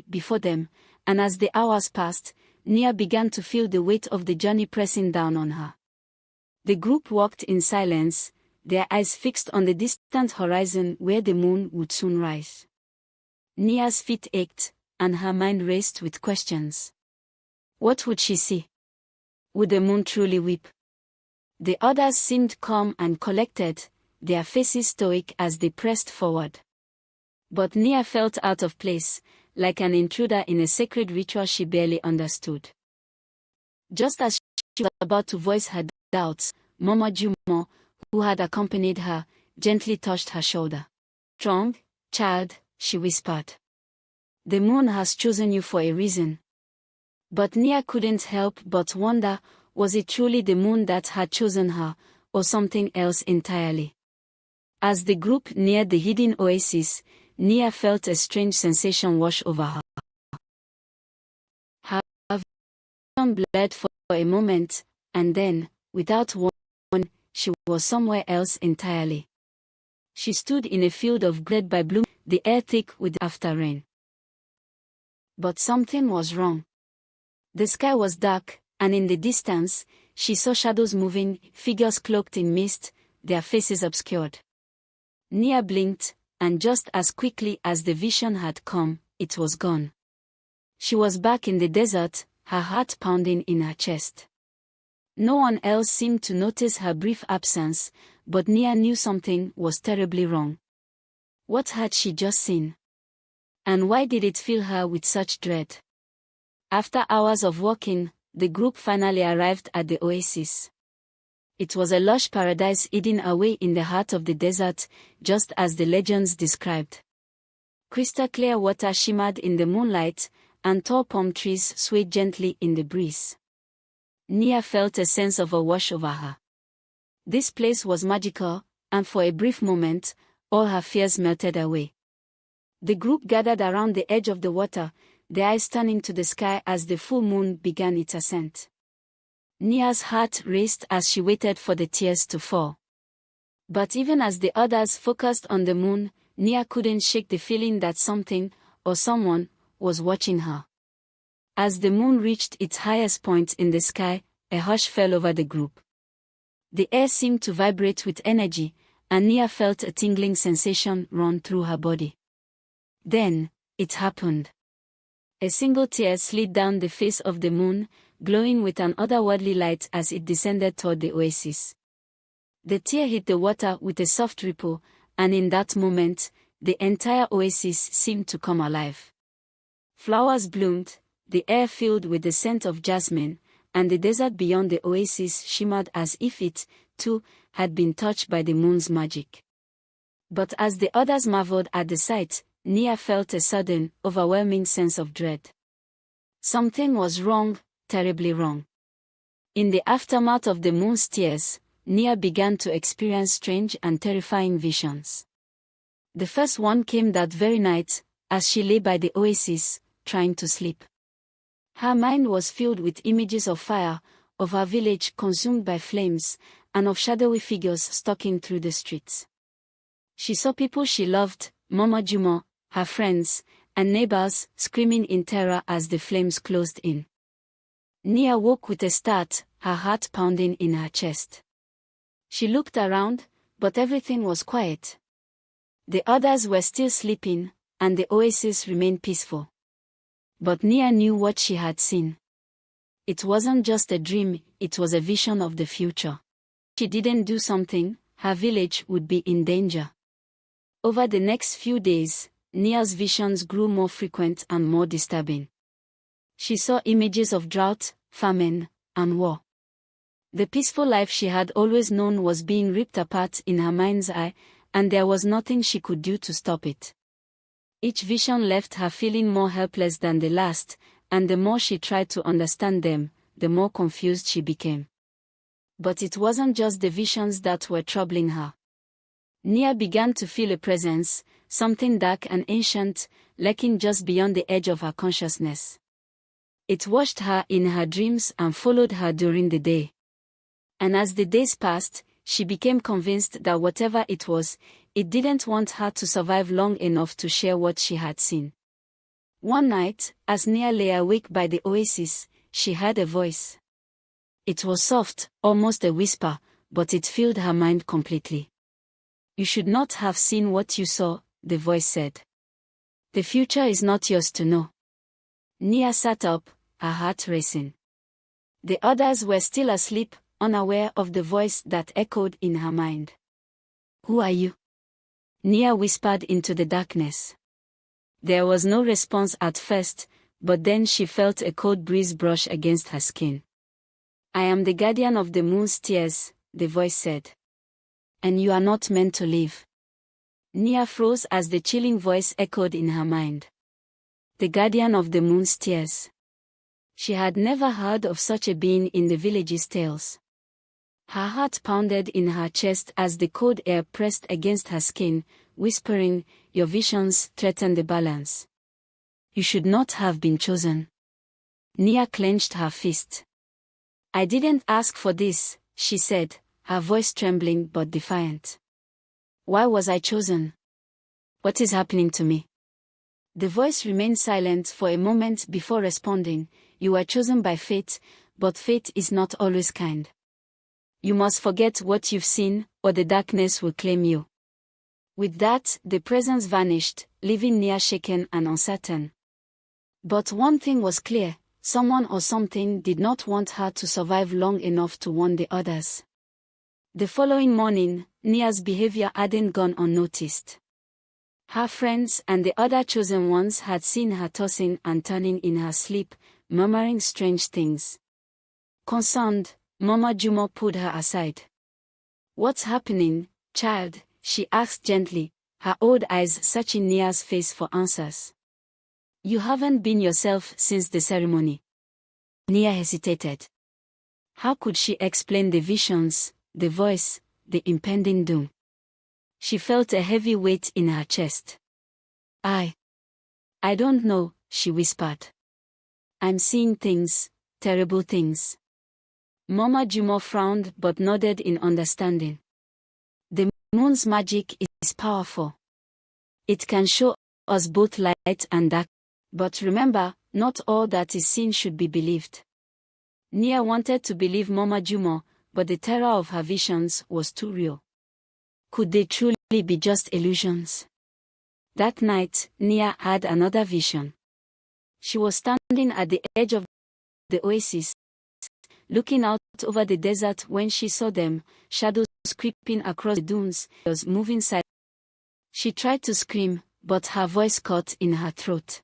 before them, and as the hours passed, Nia began to feel the weight of the journey pressing down on her. The group walked in silence, their eyes fixed on the distant horizon where the moon would soon rise. Nia's feet ached, and her mind raced with questions. What would she see? Would the moon truly weep? The others seemed calm and collected, their faces stoic as they pressed forward. But Nia felt out of place, like an intruder in a sacred ritual she barely understood. Just as she was about to voice her doubts, Mama Jumo, who had accompanied her, gently touched her shoulder. "Strong, child," she whispered. "The moon has chosen you for a reason." But Nia couldn't help but wonder, was it truly the moon that had chosen her, or something else entirely? As the group neared the hidden oasis, Nia felt a strange sensation wash over her. Her vision blurred for a moment, and then, without warning, she was somewhere else entirely. She stood in a field of bread by bloom, the air thick with after rain. But something was wrong. The sky was dark, and in the distance, she saw shadows moving, figures cloaked in mist, their faces obscured. Nia blinked, and just as quickly as the vision had come, it was gone. She was back in the desert, her heart pounding in her chest. No one else seemed to notice her brief absence, but Nia knew something was terribly wrong. What had she just seen? And why did it fill her with such dread? After hours of walking, the group finally arrived at the oasis. It was a lush paradise hidden away in the heart of the desert, just as the legends described. Crystal clear water shimmered in the moonlight, and tall palm trees swayed gently in the breeze. Nia felt a sense of awe over her. This place was magical, and for a brief moment, all her fears melted away. The group gathered around the edge of the water, their eyes turning to the sky as the full moon began its ascent. Nia's heart raced as she waited for the tears to fall. But even as the others focused on the moon, Nia couldn't shake the feeling that something, or someone, was watching her. As the moon reached its highest point in the sky, a hush fell over the group. The air seemed to vibrate with energy, and Nia felt a tingling sensation run through her body. Then, it happened. A single tear slid down the face of the moon, glowing with an otherworldly light as it descended toward the oasis. The tear hit the water with a soft ripple, and in that moment, the entire oasis seemed to come alive. Flowers bloomed, the air filled with the scent of jasmine, and the desert beyond the oasis shimmered as if it, too, had been touched by the moon's magic. But as the others marveled at the sight, Nia felt a sudden, overwhelming sense of dread. Something was wrong, terribly wrong. In the aftermath of the moon's tears, Nia began to experience strange and terrifying visions. The first one came that very night, as she lay by the oasis, trying to sleep. Her mind was filled with images of fire, of her village consumed by flames, and of shadowy figures stalking through the streets. She saw people she loved, Mama Jumo, her friends, and neighbors, screaming in terror as the flames closed in. Nia woke with a start, her heart pounding in her chest. She looked around, but everything was quiet. The others were still sleeping, and the oasis remained peaceful. But Nia knew what she had seen. It wasn't just a dream, it was a vision of the future. If she didn't do something, her village would be in danger. Over the next few days, Nia's visions grew more frequent and more disturbing. She saw images of drought, famine, and war. The peaceful life she had always known was being ripped apart in her mind's eye, and there was nothing she could do to stop it. Each vision left her feeling more helpless than the last, and the more she tried to understand them, the more confused she became. But it wasn't just the visions that were troubling her. Nia began to feel a presence, something dark and ancient, lurking just beyond the edge of her consciousness. It watched her in her dreams and followed her during the day. And as the days passed, she became convinced that whatever it was, it didn't want her to survive long enough to share what she had seen. One night, as Nia lay awake by the oasis, she heard a voice. It was soft, almost a whisper, but it filled her mind completely. You should not have seen what you saw, the voice said. The future is not yours to know. Nia sat up, her heart racing. The others were still asleep, unaware of the voice that echoed in her mind. Who are you? Nia whispered into the darkness. There was no response at first, but then she felt a cold breeze brush against her skin. I am the guardian of the moon's tears, the voice said. And you are not meant to live. Nia froze as the chilling voice echoed in her mind. The guardian of the moon's tears. She had never heard of such a being in the village's tales. Her heart pounded in her chest as the cold air pressed against her skin, whispering, your visions threaten the balance. You should not have been chosen. Nia clenched her fist. I didn't ask for this, she said, her voice trembling but defiant. Why was I chosen? What is happening to me? The voice remained silent for a moment before responding, you were chosen by fate, but fate is not always kind. You must forget what you've seen, or the darkness will claim you. With that, the presence vanished, leaving Nia shaken and uncertain. But one thing was clear, someone or something did not want her to survive long enough to warn the others. The following morning, Nia's behavior hadn't gone unnoticed. Her friends and the other chosen ones had seen her tossing and turning in her sleep, murmuring strange things. Concerned, Mama Jumo pulled her aside. What's happening, child? She asked gently, her old eyes searching Nia's face for answers. You haven't been yourself since the ceremony. Nia hesitated. How could she explain the visions, the voice, the impending doom? She felt a heavy weight in her chest. I don't know, she whispered. I'm seeing things, terrible things. Mama Jumo frowned but nodded in understanding. The moon's magic is powerful. It can show us both light and dark. But remember, not all that is seen should be believed. Nia wanted to believe Mama Jumo, but the terror of her visions was too real. Could they truly be just illusions? That night, Nia had another vision. She was standing at the edge of the oasis, looking out over the desert when she saw them, shadows creeping across the dunes, was moving silently. She tried to scream, but her voice caught in her throat.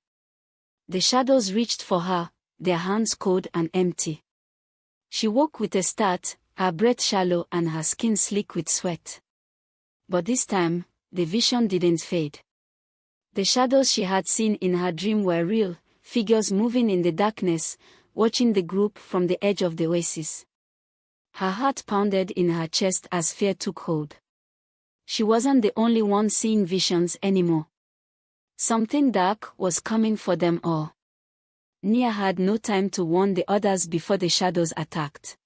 The shadows reached for her, their hands cold and empty. She woke with a start, her breath shallow and her skin slick with sweat. But this time, the vision didn't fade. The shadows she had seen in her dream were real, figures moving in the darkness, watching the group from the edge of the oasis. Her heart pounded in her chest as fear took hold. She wasn't the only one seeing visions anymore. Something dark was coming for them all. Nia had no time to warn the others before the shadows attacked.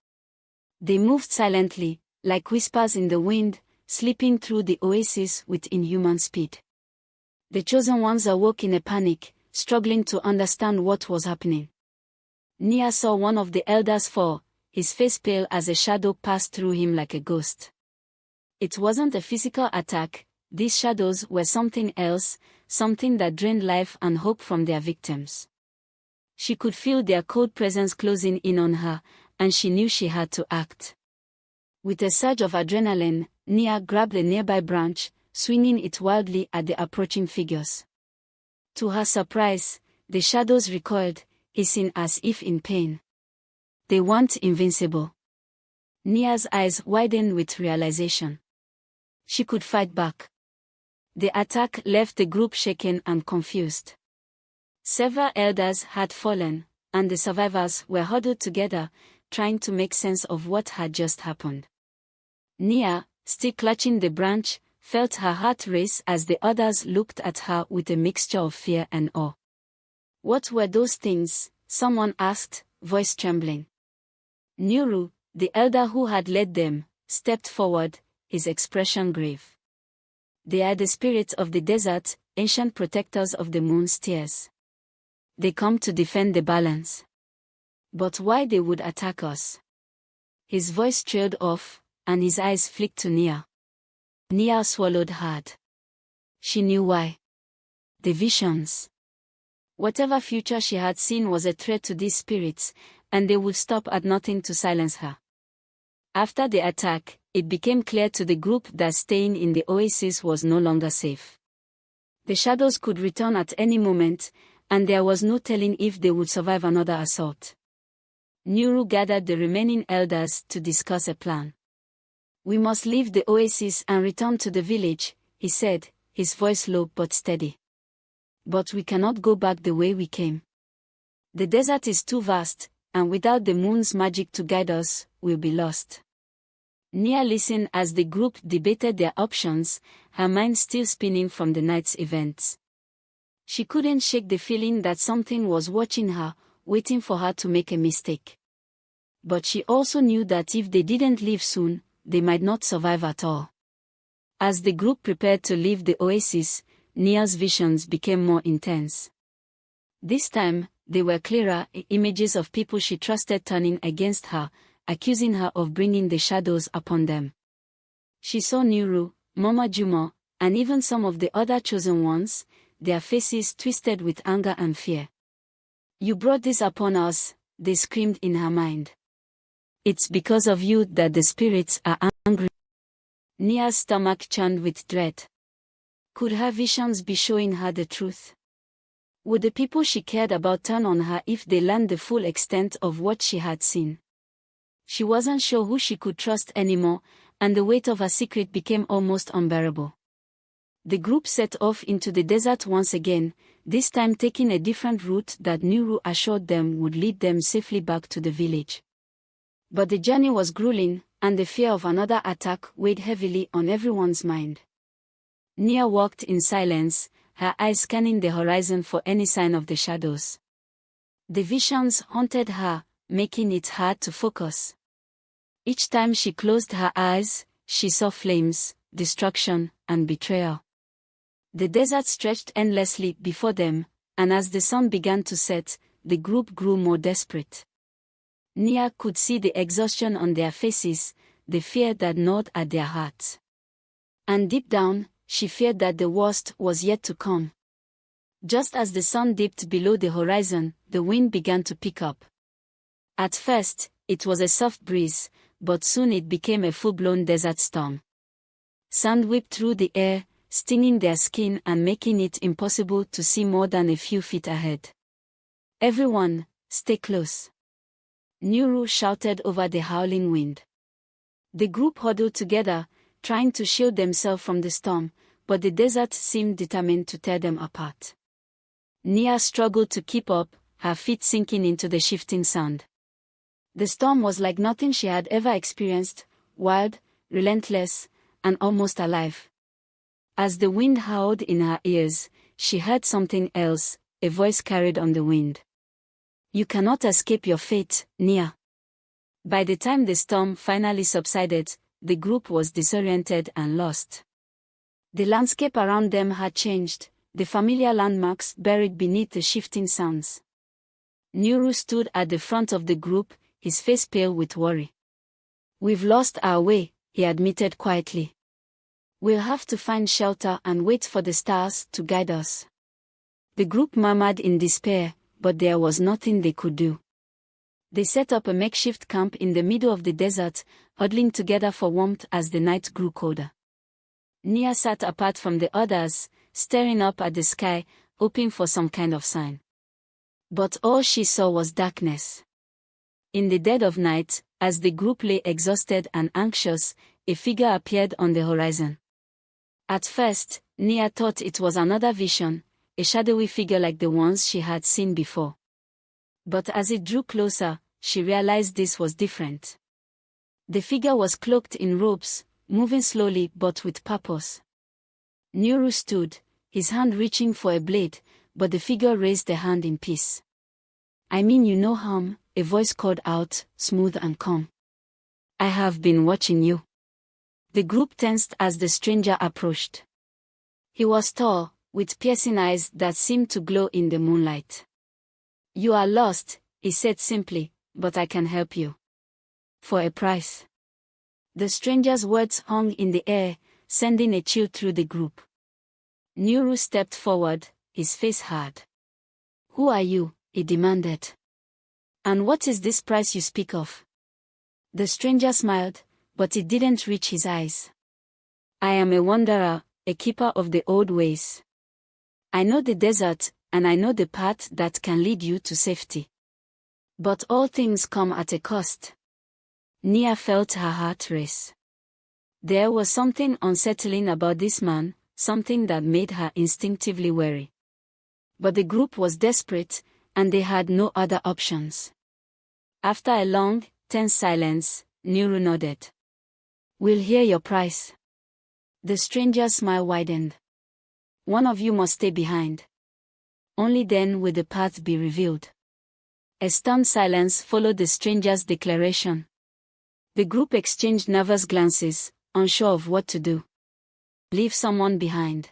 They moved silently, like whispers in the wind, slipping through the oasis with inhuman speed. The chosen ones awoke in a panic, struggling to understand what was happening. Nia saw one of the elders fall, his face pale as a shadow passed through him like a ghost. It wasn't a physical attack, these shadows were something else, something that drained life and hope from their victims. She could feel their cold presence closing in on her, and she knew she had to act. With a surge of adrenaline, Nia grabbed a nearby branch, swinging it wildly at the approaching figures. To her surprise, the shadows recoiled, hissing as if in pain. They weren't invincible. Nia's eyes widened with realization. She could fight back. The attack left the group shaken and confused. Several elders had fallen, and the survivors were huddled together, trying to make sense of what had just happened. Nia, still clutching the branch, felt her heart race as the others looked at her with a mixture of fear and awe. What were those things? Someone asked, voice trembling. Nuru, the elder who had led them, stepped forward, his expression grave. They are the spirits of the desert, ancient protectors of the moon's tears. They come to defend the balance. But why they would attack us? His voice trailed off, and his eyes flicked to Nia. Nia swallowed hard. She knew why. The visions. Whatever future she had seen was a threat to these spirits, and they would stop at nothing to silence her. After the attack, it became clear to the group that staying in the oasis was no longer safe. The shadows could return at any moment, and there was no telling if they would survive another assault. Nuru gathered the remaining elders to discuss a plan. "We must leave the oasis and return to the village," he said, his voice low but steady. "But we cannot go back the way we came. The desert is too vast, and without the moon's magic to guide us, we'll be lost." Nia listened as the group debated their options, her mind still spinning from the night's events. She couldn't shake the feeling that something was watching her, waiting for her to make a mistake. But she also knew that if they didn't leave soon, they might not survive at all. As the group prepared to leave the oasis, Nia's visions became more intense. This time, they were clearer, images of people she trusted turning against her, accusing her of bringing the shadows upon them. She saw Nuru, Mama Juma, and even some of the other chosen ones, their faces twisted with anger and fear. "You brought this upon us," they screamed in her mind. "It's because of you that the spirits are angry." Nia's stomach churned with dread. Could her visions be showing her the truth? Would the people she cared about turn on her if they learned the full extent of what she had seen? She wasn't sure who she could trust anymore, and the weight of her secret became almost unbearable. The group set off into the desert once again, this time taking a different route that Nuru assured them would lead them safely back to the village. But the journey was grueling, and the fear of another attack weighed heavily on everyone's mind. Nia walked in silence, her eyes scanning the horizon for any sign of the shadows. The visions haunted her, making it hard to focus. Each time she closed her eyes, she saw flames, destruction, and betrayal. The desert stretched endlessly before them, and as the sun began to set, the group grew more desperate. Nia could see the exhaustion on their faces, the fear that gnawed at their hearts. And deep down, she feared that the worst was yet to come. Just as the sun dipped below the horizon, the wind began to pick up. At first, it was a soft breeze, but soon it became a full-blown desert storm. Sand whipped through the air, stinging their skin and making it impossible to see more than a few feet ahead. "Everyone, stay close," Nuru shouted over the howling wind. The group huddled together, trying to shield themselves from the storm, but the desert seemed determined to tear them apart. Nia struggled to keep up, her feet sinking into the shifting sand. The storm was like nothing she had ever experienced, wild, relentless, and almost alive. As the wind howled in her ears, she heard something else, a voice carried on the wind. "You cannot escape your fate, Nia." By the time the storm finally subsided, the group was disoriented and lost. The landscape around them had changed, the familiar landmarks buried beneath the shifting sands. Nuru stood at the front of the group, his face pale with worry. "We've lost our way," he admitted quietly. "We'll have to find shelter and wait for the stars to guide us." The group murmured in despair, but there was nothing they could do. They set up a makeshift camp in the middle of the desert, huddling together for warmth as the night grew colder. Nia sat apart from the others, staring up at the sky, hoping for some kind of sign. But all she saw was darkness. In the dead of night, as the group lay exhausted and anxious, a figure appeared on the horizon. At first, Nia thought it was another vision, a shadowy figure like the ones she had seen before. But as it drew closer, she realized this was different. The figure was cloaked in robes, moving slowly but with purpose. Nuru stood, his hand reaching for a blade, but the figure raised a hand in peace. "I mean you no harm," a voice called out, smooth and calm. "I have been watching you." The group tensed as the stranger approached. He was tall, with piercing eyes that seemed to glow in the moonlight. You are lost, he said simply, but I can help you. For a price. The stranger's words hung in the air, sending a chill through the group. Nuru stepped forward, his face hard. Who are you? He demanded. And what is this price you speak of? The stranger smiled, but it didn't reach his eyes. I am a wanderer, a keeper of the old ways. I know the desert, and I know the path that can lead you to safety. But all things come at a cost. Nia felt her heart race. There was something unsettling about this man, something that made her instinctively wary. But the group was desperate, and they had no other options. After a long, tense silence, Nuru nodded. We'll hear your price. The stranger's smile widened. One of you must stay behind. Only then will the path be revealed. A stunned silence followed the stranger's declaration. The group exchanged nervous glances, unsure of what to do. Leave someone behind.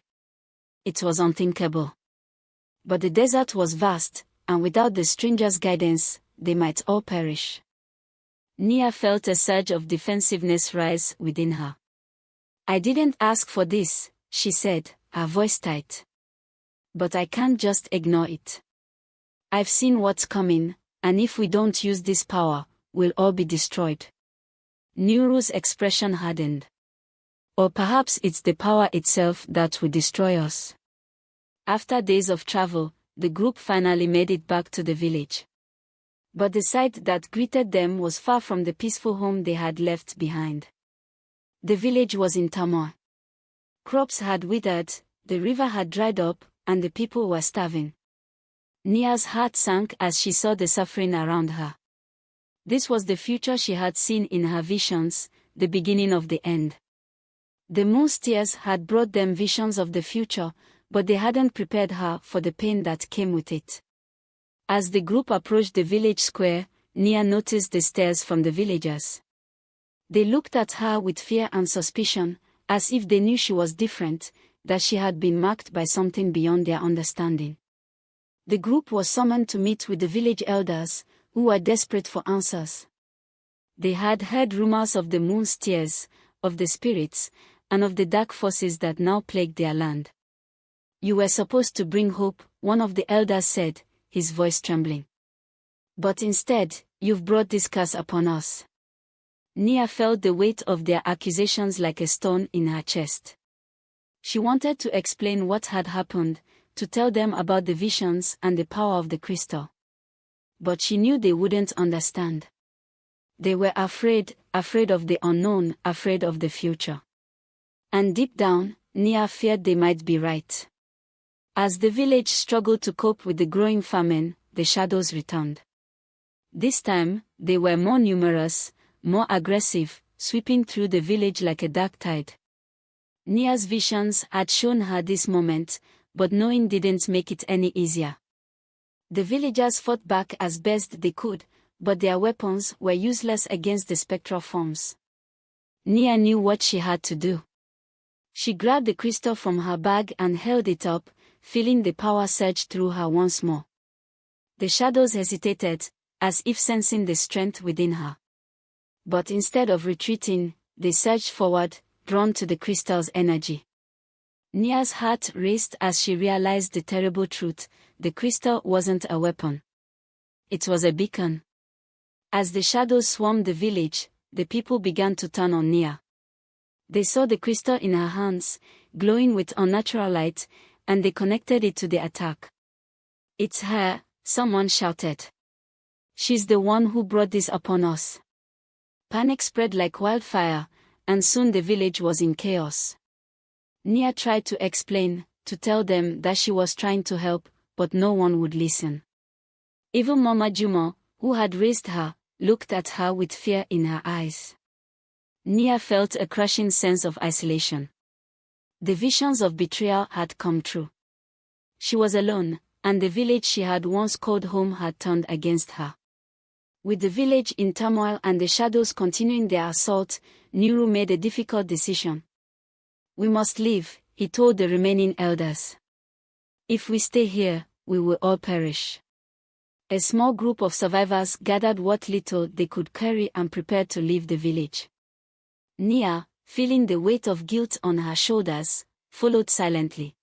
It was unthinkable. But the desert was vast, and without the stranger's guidance, they might all perish. Nia felt a surge of defensiveness rise within her. I didn't ask for this, she said, her voice tight. But I can't just ignore it. I've seen what's coming, and if we don't use this power, we'll all be destroyed. Nuru's expression hardened. Or perhaps it's the power itself that will destroy us. After days of travel, the group finally made it back to the village. But the sight that greeted them was far from the peaceful home they had left behind. The village was in turmoil. Crops had withered, the river had dried up, and the people were starving. Nia's heart sank as she saw the suffering around her. This was the future she had seen in her visions, the beginning of the end. The moon's tears had brought them visions of the future, but they hadn't prepared her for the pain that came with it. As the group approached the village square, Nia noticed the stares from the villagers. They looked at her with fear and suspicion, as if they knew she was different, that she had been marked by something beyond their understanding. The group was summoned to meet with the village elders, who were desperate for answers. They had heard rumors of the moon's tears, of the spirits, and of the dark forces that now plagued their land. You were supposed to bring hope, one of the elders said, his voice trembling. But instead, you've brought this curse upon us. Nia felt the weight of their accusations like a stone in her chest. She wanted to explain what had happened, to tell them about the visions and the power of the crystal. But she knew they wouldn't understand. They were afraid of the unknown, afraid of the future. And deep down, Nia feared they might be right. As the village struggled to cope with the growing famine, the shadows returned. This time, they were more numerous, more aggressive, sweeping through the village like a dark tide. Nia's visions had shown her this moment, but knowing didn't make it any easier. The villagers fought back as best they could, but their weapons were useless against the spectral forms. Nia knew what she had to do. She grabbed the crystal from her bag and held it up, feeling the power surge through her once more. The shadows hesitated, as if sensing the strength within her. But instead of retreating, they surged forward, drawn to the crystal's energy. Nia's heart raced as she realized the terrible truth: the crystal wasn't a weapon. It was a beacon. As the shadows swarmed the village, the people began to turn on Nia. They saw the crystal in her hands, glowing with unnatural light, and they connected it to the attack. It's her, someone shouted. She's the one who brought this upon us. Panic spread like wildfire, and soon the village was in chaos. Nia tried to explain, to tell them that she was trying to help, but no one would listen. Even Mama Juma, who had raised her, looked at her with fear in her eyes. Nia felt a crushing sense of isolation. The visions of betrayal had come true. She was alone, and the village she had once called home had turned against her. With the village in turmoil and the shadows continuing their assault, Nuru made a difficult decision. We must leave, he told the remaining elders. If we stay here, we will all perish. A small group of survivors gathered what little they could carry and prepared to leave the village. Nia, feeling the weight of guilt on her shoulders, followed silently.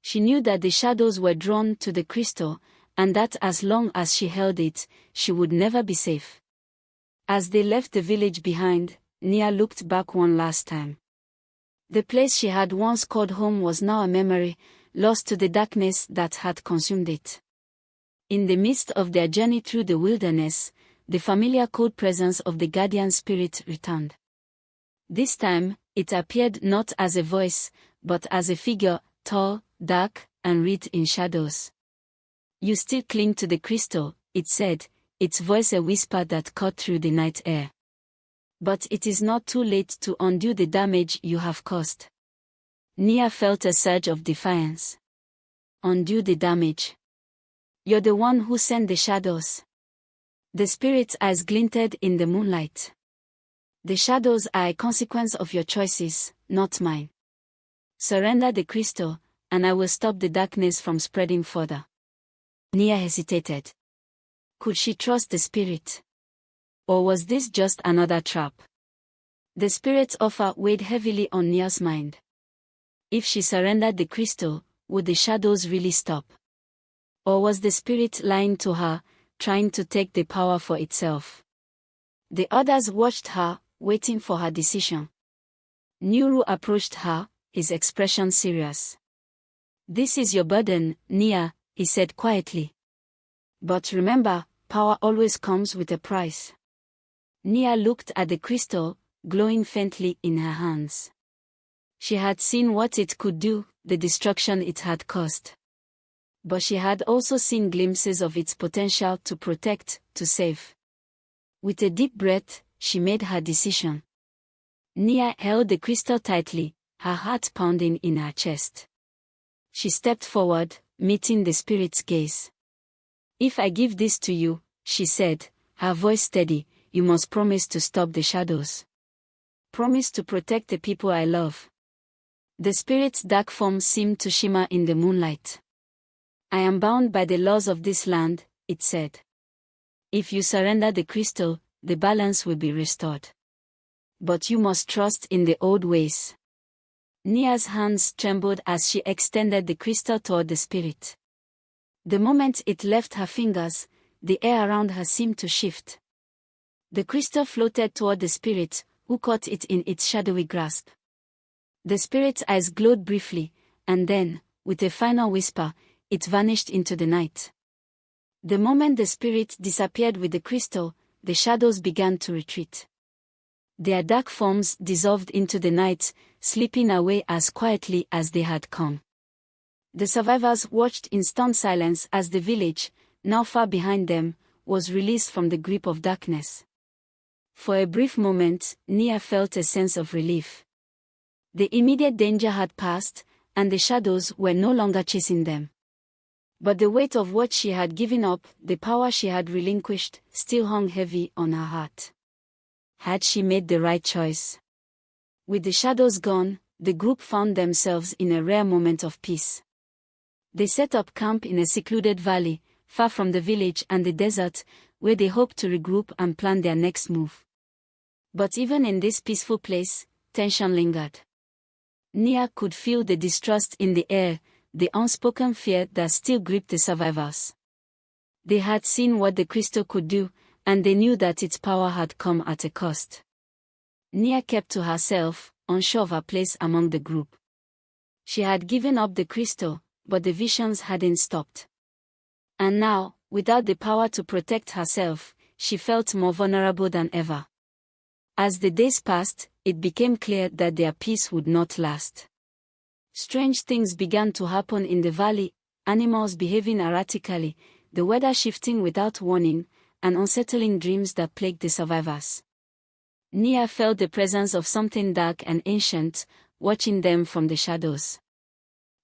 She knew that the shadows were drawn to the crystal, and that as long as she held it, she would never be safe. As they left the village behind, Nia looked back one last time. The place she had once called home was now a memory, lost to the darkness that had consumed it. In the midst of their journey through the wilderness, the familiar cold presence of the guardian spirit returned. This time, it appeared not as a voice, but as a figure, tall, dark, and wreathed in shadows. "You still cling to the crystal," it said, its voice a whisper that cut through the night air. "But it is not too late to undo the damage you have caused." Nia felt a surge of defiance. "Undo the damage? You're the one who sent the shadows." The spirit's eyes glinted in the moonlight. "The shadows are a consequence of your choices, not mine. Surrender the crystal, and I will stop the darkness from spreading further." Nia hesitated. Could she trust the spirit? Or was this just another trap? The spirit's offer weighed heavily on Nia's mind. If she surrendered the crystal, would the shadows really stop? Or was the spirit lying to her, trying to take the power for itself? The others watched her, waiting for her decision. Nuru approached her, his expression serious. "This is your burden, Nia," he said quietly. "But remember, power always comes with a price." Nia looked at the crystal, glowing faintly in her hands. She had seen what it could do, the destruction it had caused. But she had also seen glimpses of its potential to protect, to save. With a deep breath, she made her decision. Nia held the crystal tightly, her heart pounding in her chest. She stepped forward, meeting the spirit's gaze. "If I give this to you," she said, her voice steady, "you must promise to stop the shadows. Promise to protect the people I love." The spirit's dark form seemed to shimmer in the moonlight. "I am bound by the laws of this land," it said. "If you surrender the crystal, the balance will be restored. But you must trust in the old ways." Nia's hands trembled as she extended the crystal toward the spirit. The moment it left her fingers, the air around her seemed to shift. The crystal floated toward the spirit, who caught it in its shadowy grasp. The spirit's eyes glowed briefly, and then, with a final whisper, it vanished into the night. The moment the spirit disappeared with the crystal, the shadows began to retreat. Their dark forms dissolved into the night, slipping away as quietly as they had come. The survivors watched in stunned silence as the village, now far behind them, was released from the grip of darkness. For a brief moment, Nia felt a sense of relief. The immediate danger had passed, and the shadows were no longer chasing them. But the weight of what she had given up, the power she had relinquished, still hung heavy on her heart. Had she made the right choice? With the shadows gone, the group found themselves in a rare moment of peace. They set up camp in a secluded valley, far from the village and the desert, where they hoped to regroup and plan their next move. But even in this peaceful place, tension lingered. Nia could feel the distrust in the air, the unspoken fear that still gripped the survivors. They had seen what the crystal could do, and they knew that its power had come at a cost. Nia kept to herself, unsure of her place among the group. She had given up the crystal, but the visions hadn't stopped. And now, without the power to protect herself, she felt more vulnerable than ever. As the days passed, it became clear that their peace would not last. Strange things began to happen in the valley, animals behaving erratically, the weather shifting without warning, and unsettling dreams that plagued the survivors. Nia felt the presence of something dark and ancient, watching them from the shadows.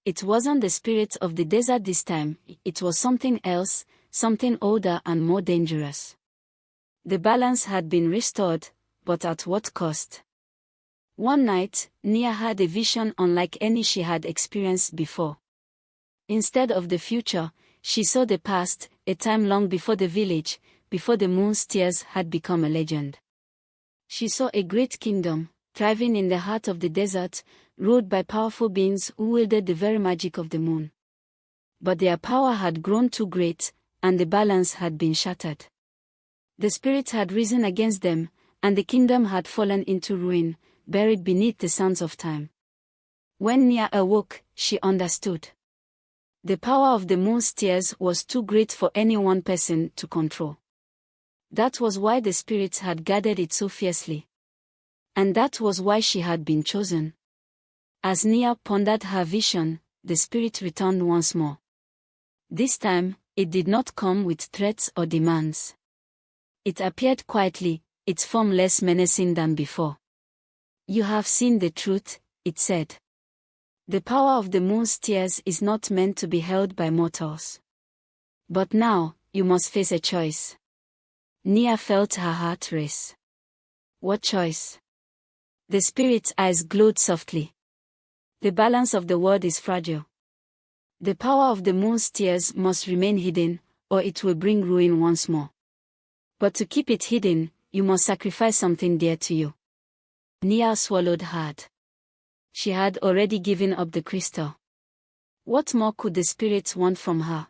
It wasn't the spirit of the desert this time, it was something else, something older and more dangerous. The balance had been restored, but at what cost? One night, Nia had a vision unlike any she had experienced before. Instead of the future, she saw the past, a time long before the village, before the moon's tears had become a legend. She saw a great kingdom, thriving in the heart of the desert, ruled by powerful beings who wielded the very magic of the moon. But their power had grown too great, and the balance had been shattered. The spirits had risen against them, and the kingdom had fallen into ruin, buried beneath the sands of time. When Nia awoke, she understood. The power of the moon's tears was too great for any one person to control. That was why the spirits had gathered it so fiercely. And that was why she had been chosen. As Nia pondered her vision, the spirit returned once more. This time, it did not come with threats or demands. It appeared quietly, its form less menacing than before. "You have seen the truth," it said. "The power of the moon's tears is not meant to be held by mortals. But now, you must face a choice." Nia felt her heart race. What choice? The spirit's eyes glowed softly. The balance of the world is fragile. The power of the moon's tears must remain hidden, or it will bring ruin once more. But to keep it hidden, you must sacrifice something dear to you. Nia swallowed hard. She had already given up the crystal. What more could the spirits want from her?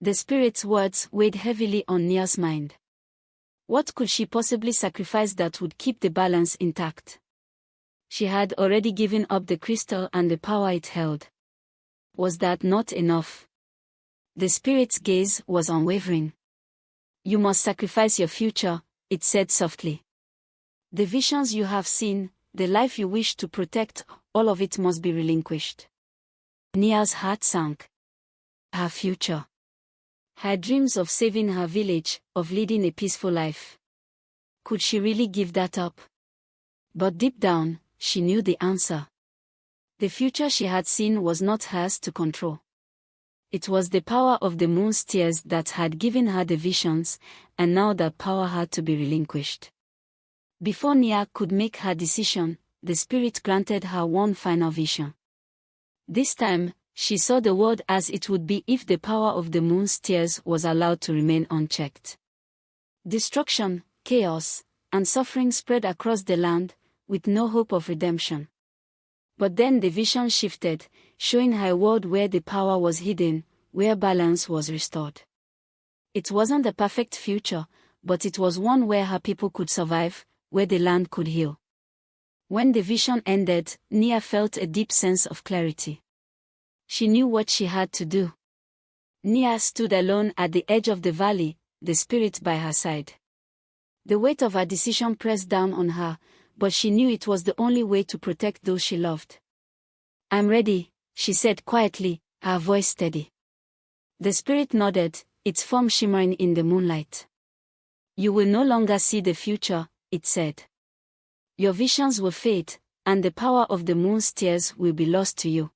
The spirit's words weighed heavily on Nia's mind. What could she possibly sacrifice that would keep the balance intact? She had already given up the crystal and the power it held. Was that not enough? The spirit's gaze was unwavering. "You must sacrifice your future," it said softly. "The visions you have seen, the life you wish to protect, all of it must be relinquished." Nia's heart sank. Her future. Her dreams of saving her village, of leading a peaceful life. Could she really give that up? But deep down, she knew the answer. The future she had seen was not hers to control. It was the power of the moon's tears that had given her the visions, and now that power had to be relinquished. Before Nia could make her decision, the spirit granted her one final vision. This time, she saw the world as it would be if the power of the moon's tears was allowed to remain unchecked. Destruction, chaos, and suffering spread across the land, with no hope of redemption. But then the vision shifted, showing her a world where the power was hidden, where balance was restored. It wasn't a perfect future, but it was one where her people could survive, where the land could heal. When the vision ended, Nia felt a deep sense of clarity. She knew what she had to do. Nia stood alone at the edge of the valley, the spirit by her side. The weight of her decision pressed down on her, but she knew it was the only way to protect those she loved. "I'm ready," she said quietly, her voice steady. The spirit nodded, its form shimmering in the moonlight. "You will no longer see the future," it said. "Your visions will fade, and the power of the moon's tears will be lost to you.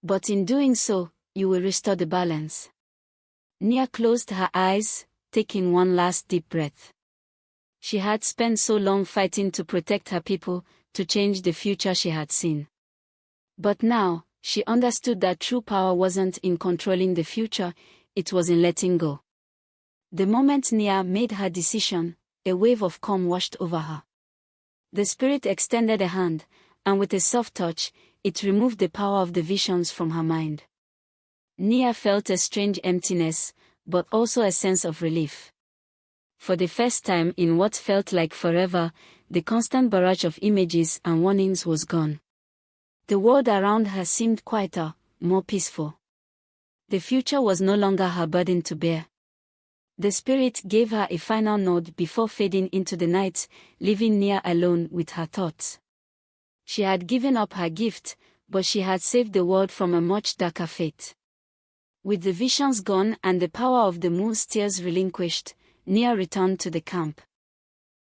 But in doing so, you will restore the balance." Nia closed her eyes, taking one last deep breath. She had spent so long fighting to protect her people, to change the future she had seen. But now, she understood that true power wasn't in controlling the future, it was in letting go. The moment Nia made her decision, a wave of calm washed over her. The spirit extended a hand, and with a soft touch, it removed the power of the visions from her mind. Nia felt a strange emptiness, but also a sense of relief. For the first time in what felt like forever, the constant barrage of images and warnings was gone. The world around her seemed quieter, more peaceful. The future was no longer her burden to bear. The spirit gave her a final nod before fading into the night, leaving Nia alone with her thoughts. She had given up her gift, but she had saved the world from a much darker fate. With the visions gone and the power of the moon's tears relinquished, Nia returned to the camp.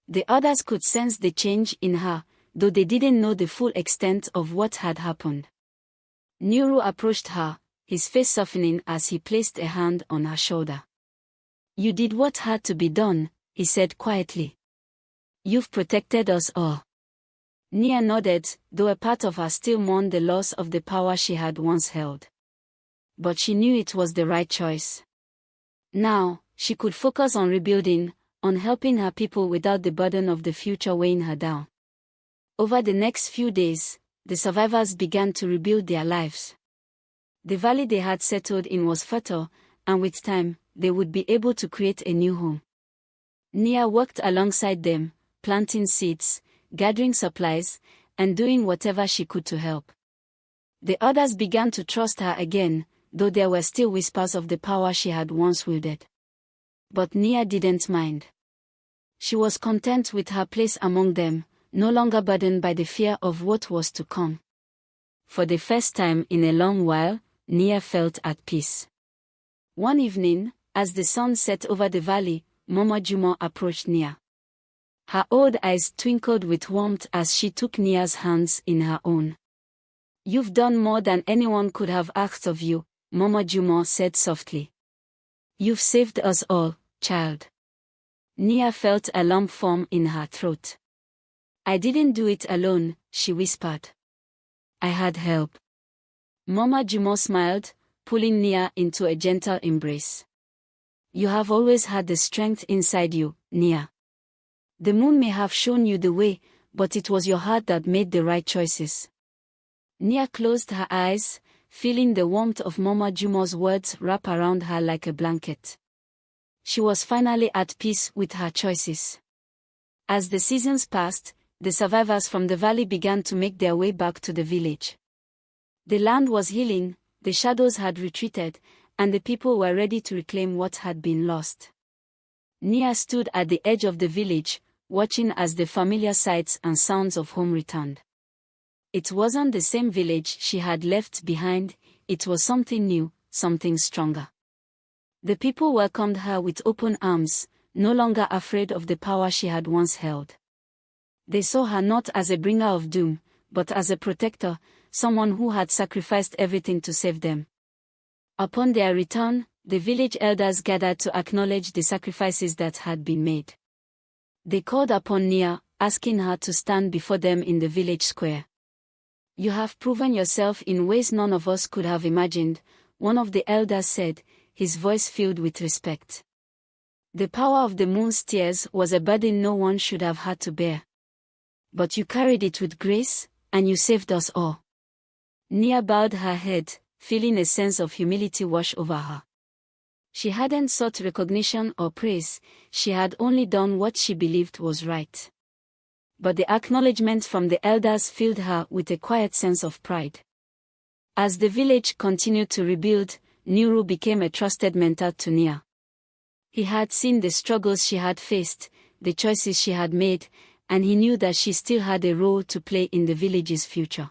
The others could sense the change in her, though they didn't know the full extent of what had happened. Nuru approached her, his face softening as he placed a hand on her shoulder. "You did what had to be done," he said quietly. "You've protected us all." Nia nodded, though a part of her still mourned the loss of the power she had once held. But she knew it was the right choice. Now, she could focus on rebuilding, on helping her people without the burden of the future weighing her down. Over the next few days, the survivors began to rebuild their lives. The valley they had settled in was fertile, and with time, they would be able to create a new home. Nia worked alongside them, planting seeds, gathering supplies, and doing whatever she could to help. The others began to trust her again, though there were still whispers of the power she had once wielded. But Nia didn't mind. She was content with her place among them, no longer burdened by the fear of what was to come. For the first time in a long while, Nia felt at peace. One evening, as the sun set over the valley, Mama Juma approached Nia. Her old eyes twinkled with warmth as she took Nia's hands in her own. "You've done more than anyone could have asked of you," Mama Juma said softly. "You've saved us all, child." Nia felt a lump form in her throat. "I didn't do it alone," she whispered. "I had help." Mama Juma smiled, pulling Nia into a gentle embrace. "You have always had the strength inside you, Nia. The moon may have shown you the way, but it was your heart that made the right choices." Nia closed her eyes, feeling the warmth of Mama Jumo's words wrap around her like a blanket. She was finally at peace with her choices. As the seasons passed, the survivors from the valley began to make their way back to the village. The land was healing, the shadows had retreated, and the people were ready to reclaim what had been lost. Nia stood at the edge of the village, watching as the familiar sights and sounds of home returned. It wasn't the same village she had left behind, it was something new, something stronger. The people welcomed her with open arms, no longer afraid of the power she had once held. They saw her not as a bringer of doom, but as a protector, someone who had sacrificed everything to save them. Upon their return, the village elders gathered to acknowledge the sacrifices that had been made. They called upon Nia, asking her to stand before them in the village square. "You have proven yourself in ways none of us could have imagined," one of the elders said, his voice filled with respect. "The power of the moon's tears was a burden no one should have had to bear. But you carried it with grace, and you saved us all." Nia bowed her head, feeling a sense of humility wash over her. She hadn't sought recognition or praise, she had only done what she believed was right. But the acknowledgement from the elders filled her with a quiet sense of pride. As the village continued to rebuild, Nuru became a trusted mentor to Nia. He had seen the struggles she had faced, the choices she had made, and he knew that she still had a role to play in the village's future.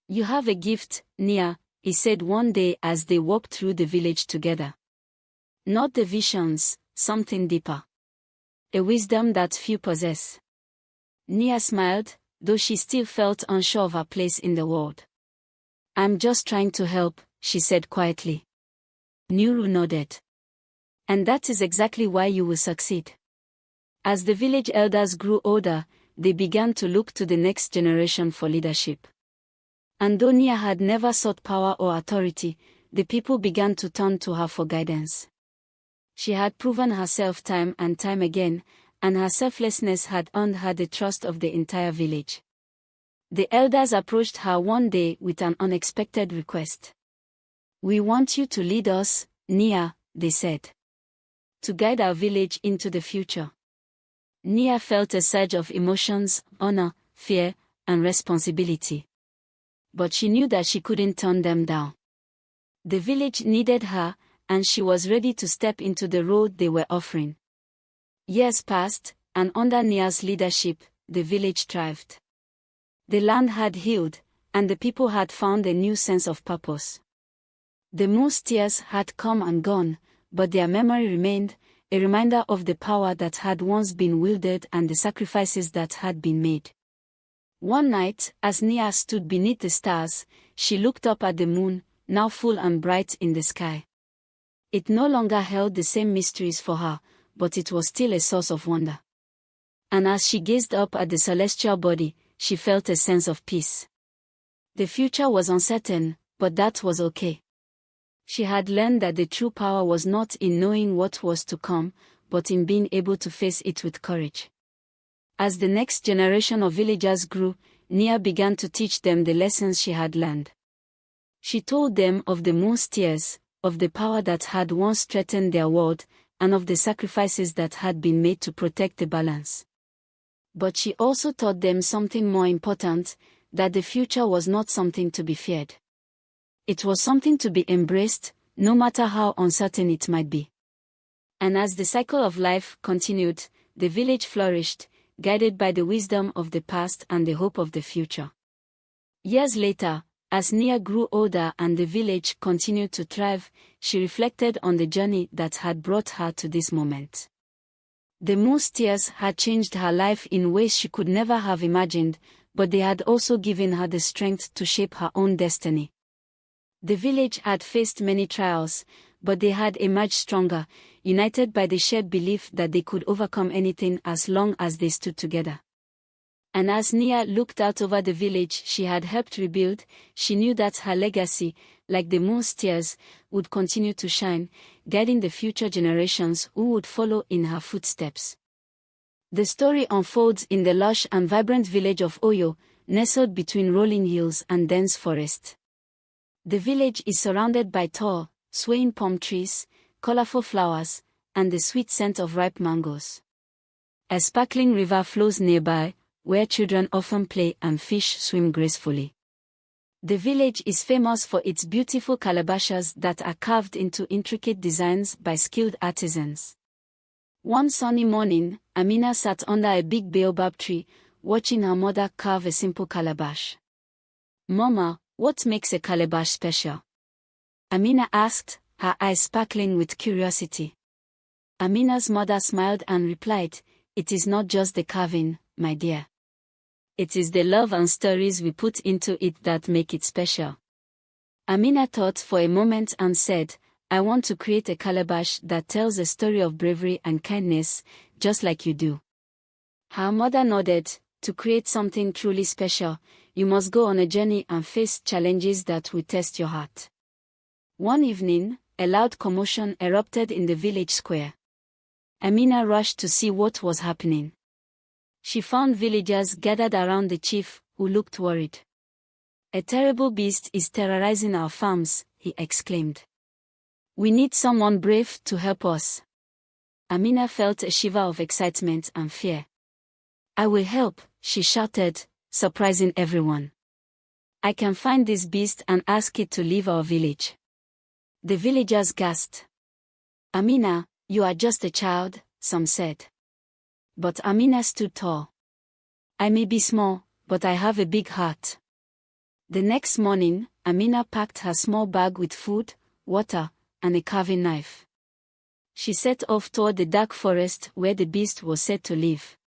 "You have a gift, Nia," he said one day as they walked through the village together. "Not the visions, something deeper. A wisdom that few possess." Nia smiled, though she still felt unsure of her place in the world. "I'm just trying to help," she said quietly. Nuru nodded. "And that is exactly why you will succeed." As the village elders grew older, they began to look to the next generation for leadership. And though Nia had never sought power or authority, the people began to turn to her for guidance. She had proven herself time and time again, and her selflessness had earned her the trust of the entire village. The elders approached her one day with an unexpected request. "We want you to lead us, Nia," they said. "To guide our village into the future." Nia felt a surge of emotions, honor, fear, and responsibility. But she knew that she couldn't turn them down. The village needed her, and she was ready to step into the role they were offering. Years passed, and under Nia's leadership, the village thrived. The land had healed, and the people had found a new sense of purpose. The moon's tears had come and gone, but their memory remained, a reminder of the power that had once been wielded and the sacrifices that had been made. One night, as Nia stood beneath the stars, she looked up at the moon, now full and bright in the sky. It no longer held the same mysteries for her, but it was still a source of wonder. And as she gazed up at the celestial body, she felt a sense of peace. The future was uncertain, but that was okay. She had learned that the true power was not in knowing what was to come, but in being able to face it with courage. As the next generation of villagers grew, Nia began to teach them the lessons she had learned. She told them of the moon's tears, of the power that had once threatened their world, and of the sacrifices that had been made to protect the balance. But she also taught them something more important, that the future was not something to be feared. It was something to be embraced, no matter how uncertain it might be. And as the cycle of life continued, the village flourished, guided by the wisdom of the past and the hope of the future. Years later, as Nia grew older and the village continued to thrive, she reflected on the journey that had brought her to this moment. The moon's tears had changed her life in ways she could never have imagined, but they had also given her the strength to shape her own destiny. The village had faced many trials, but they had emerged stronger, united by the shared belief that they could overcome anything as long as they stood together. And as Nia looked out over the village she had helped rebuild, she knew that her legacy, like the moon's tears, would continue to shine, guiding the future generations who would follow in her footsteps. The story unfolds in the lush and vibrant village of Oyo, nestled between rolling hills and dense forest. The village is surrounded by tall, swaying palm trees, colorful flowers, and the sweet scent of ripe mangoes. A sparkling river flows nearby, where children often play and fish swim gracefully. The village is famous for its beautiful calabashes that are carved into intricate designs by skilled artisans. One sunny morning, Amina sat under a big baobab tree, watching her mother carve a simple calabash. "Mama, what makes a calabash special?" Amina asked, her eyes sparkling with curiosity. Amina's mother smiled and replied, "It is not just the carving, my dear. It is the love and stories we put into it that make it special." Amina thought for a moment and said, "I want to create a calabash that tells a story of bravery and kindness, just like you do." Her mother nodded. "To create something truly special, you must go on a journey and face challenges that will test your heart." One evening, a loud commotion erupted in the village square. Amina rushed to see what was happening. She found villagers gathered around the chief, who looked worried. "A terrible beast is terrorizing our farms," he exclaimed. "We need someone brave to help us." Amina felt a shiver of excitement and fear. "I will help," she shouted, surprising everyone. "I can find this beast and ask it to leave our village." The villagers gasped. "Amina, you are just a child," some said. But Amina stood tall. "I may be small, but I have a big heart." The next morning, Amina packed her small bag with food, water, and a carving knife. She set off toward the dark forest where the beast was said to live.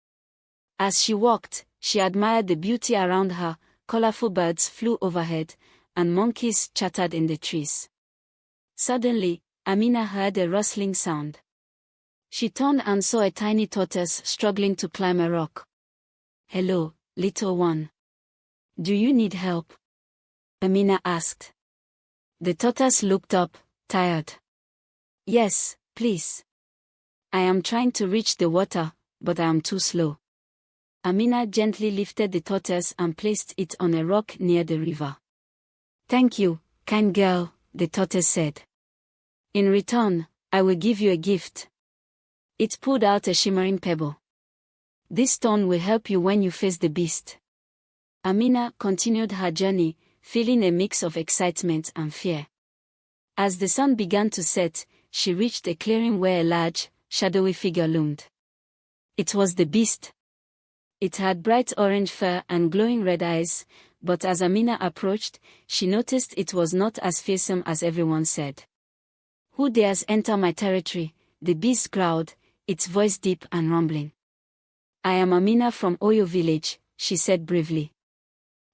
As she walked, she admired the beauty around her. Colorful birds flew overhead, and monkeys chattered in the trees. Suddenly, Amina heard a rustling sound. She turned and saw a tiny tortoise struggling to climb a rock. "Hello, little one. Do you need help?" Amina asked. The tortoise looked up, tired. "Yes, please. I am trying to reach the water, but I am too slow." Amina gently lifted the tortoise and placed it on a rock near the river. "Thank you, kind girl," the tortoise said. "In return, I will give you a gift." It pulled out a shimmering pebble. "This stone will help you when you face the beast." Amina continued her journey, feeling a mix of excitement and fear. As the sun began to set, she reached a clearing where a large, shadowy figure loomed. It was the beast. It had bright orange fur and glowing red eyes, but as Amina approached, she noticed it was not as fearsome as everyone said. "Who dares enter my territory?" the beast growled, its voice deep and rumbling. "I am Amina from Oyo village," she said bravely.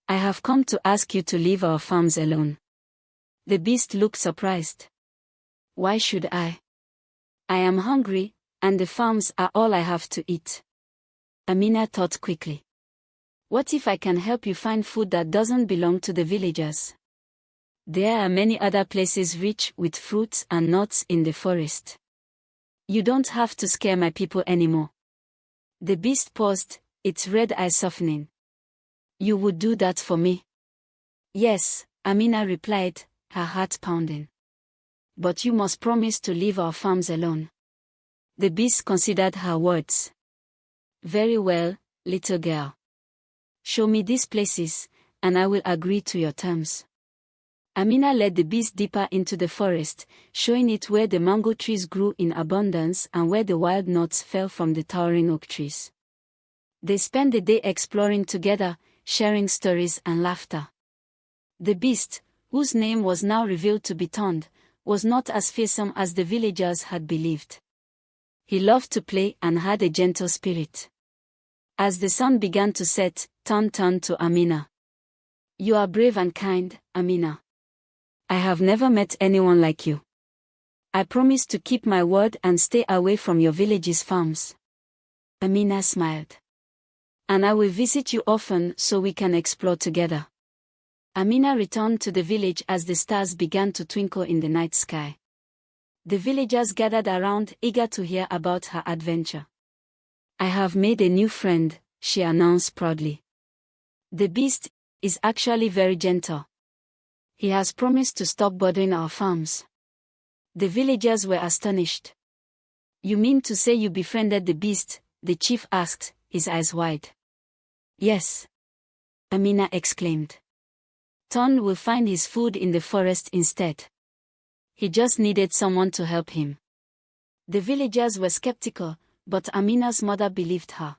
"I have come to ask you to leave our farms alone." The beast looked surprised. "Why should I? I am hungry, and the farms are all I have to eat." Amina thought quickly. "What if I can help you find food that doesn't belong to the villagers?" There are many other places rich with fruits and nuts in the forest. You don't have to scare my people anymore. The beast paused, its red eyes softening. You would do that for me? Yes, Amina replied, her heart pounding. But you must promise to leave our farms alone. The beast considered her words. Very well, little girl. Show me these places, and I will agree to your terms. Amina led the beast deeper into the forest, showing it where the mango trees grew in abundance and where the wild nuts fell from the towering oak trees. They spent the day exploring together, sharing stories and laughter. The beast, whose name was now revealed to be Tond, was not as fearsome as the villagers had believed. He loved to play and had a gentle spirit. As the sun began to set, Tond turned to Amina. You are brave and kind, Amina. I have never met anyone like you. I promise to keep my word and stay away from your village's farms. Amina smiled. And I will visit you often so we can explore together. Amina returned to the village as the stars began to twinkle in the night sky. The villagers gathered around, eager to hear about her adventure. I have made a new friend, she announced proudly. The beast is actually very gentle. He has promised to stop bothering our farms. The villagers were astonished. You mean to say you befriended the beast? The chief asked, his eyes wide. Yes, Amina exclaimed. Ton will find his food in the forest instead. He just needed someone to help him. The villagers were skeptical, but Amina's mother believed her.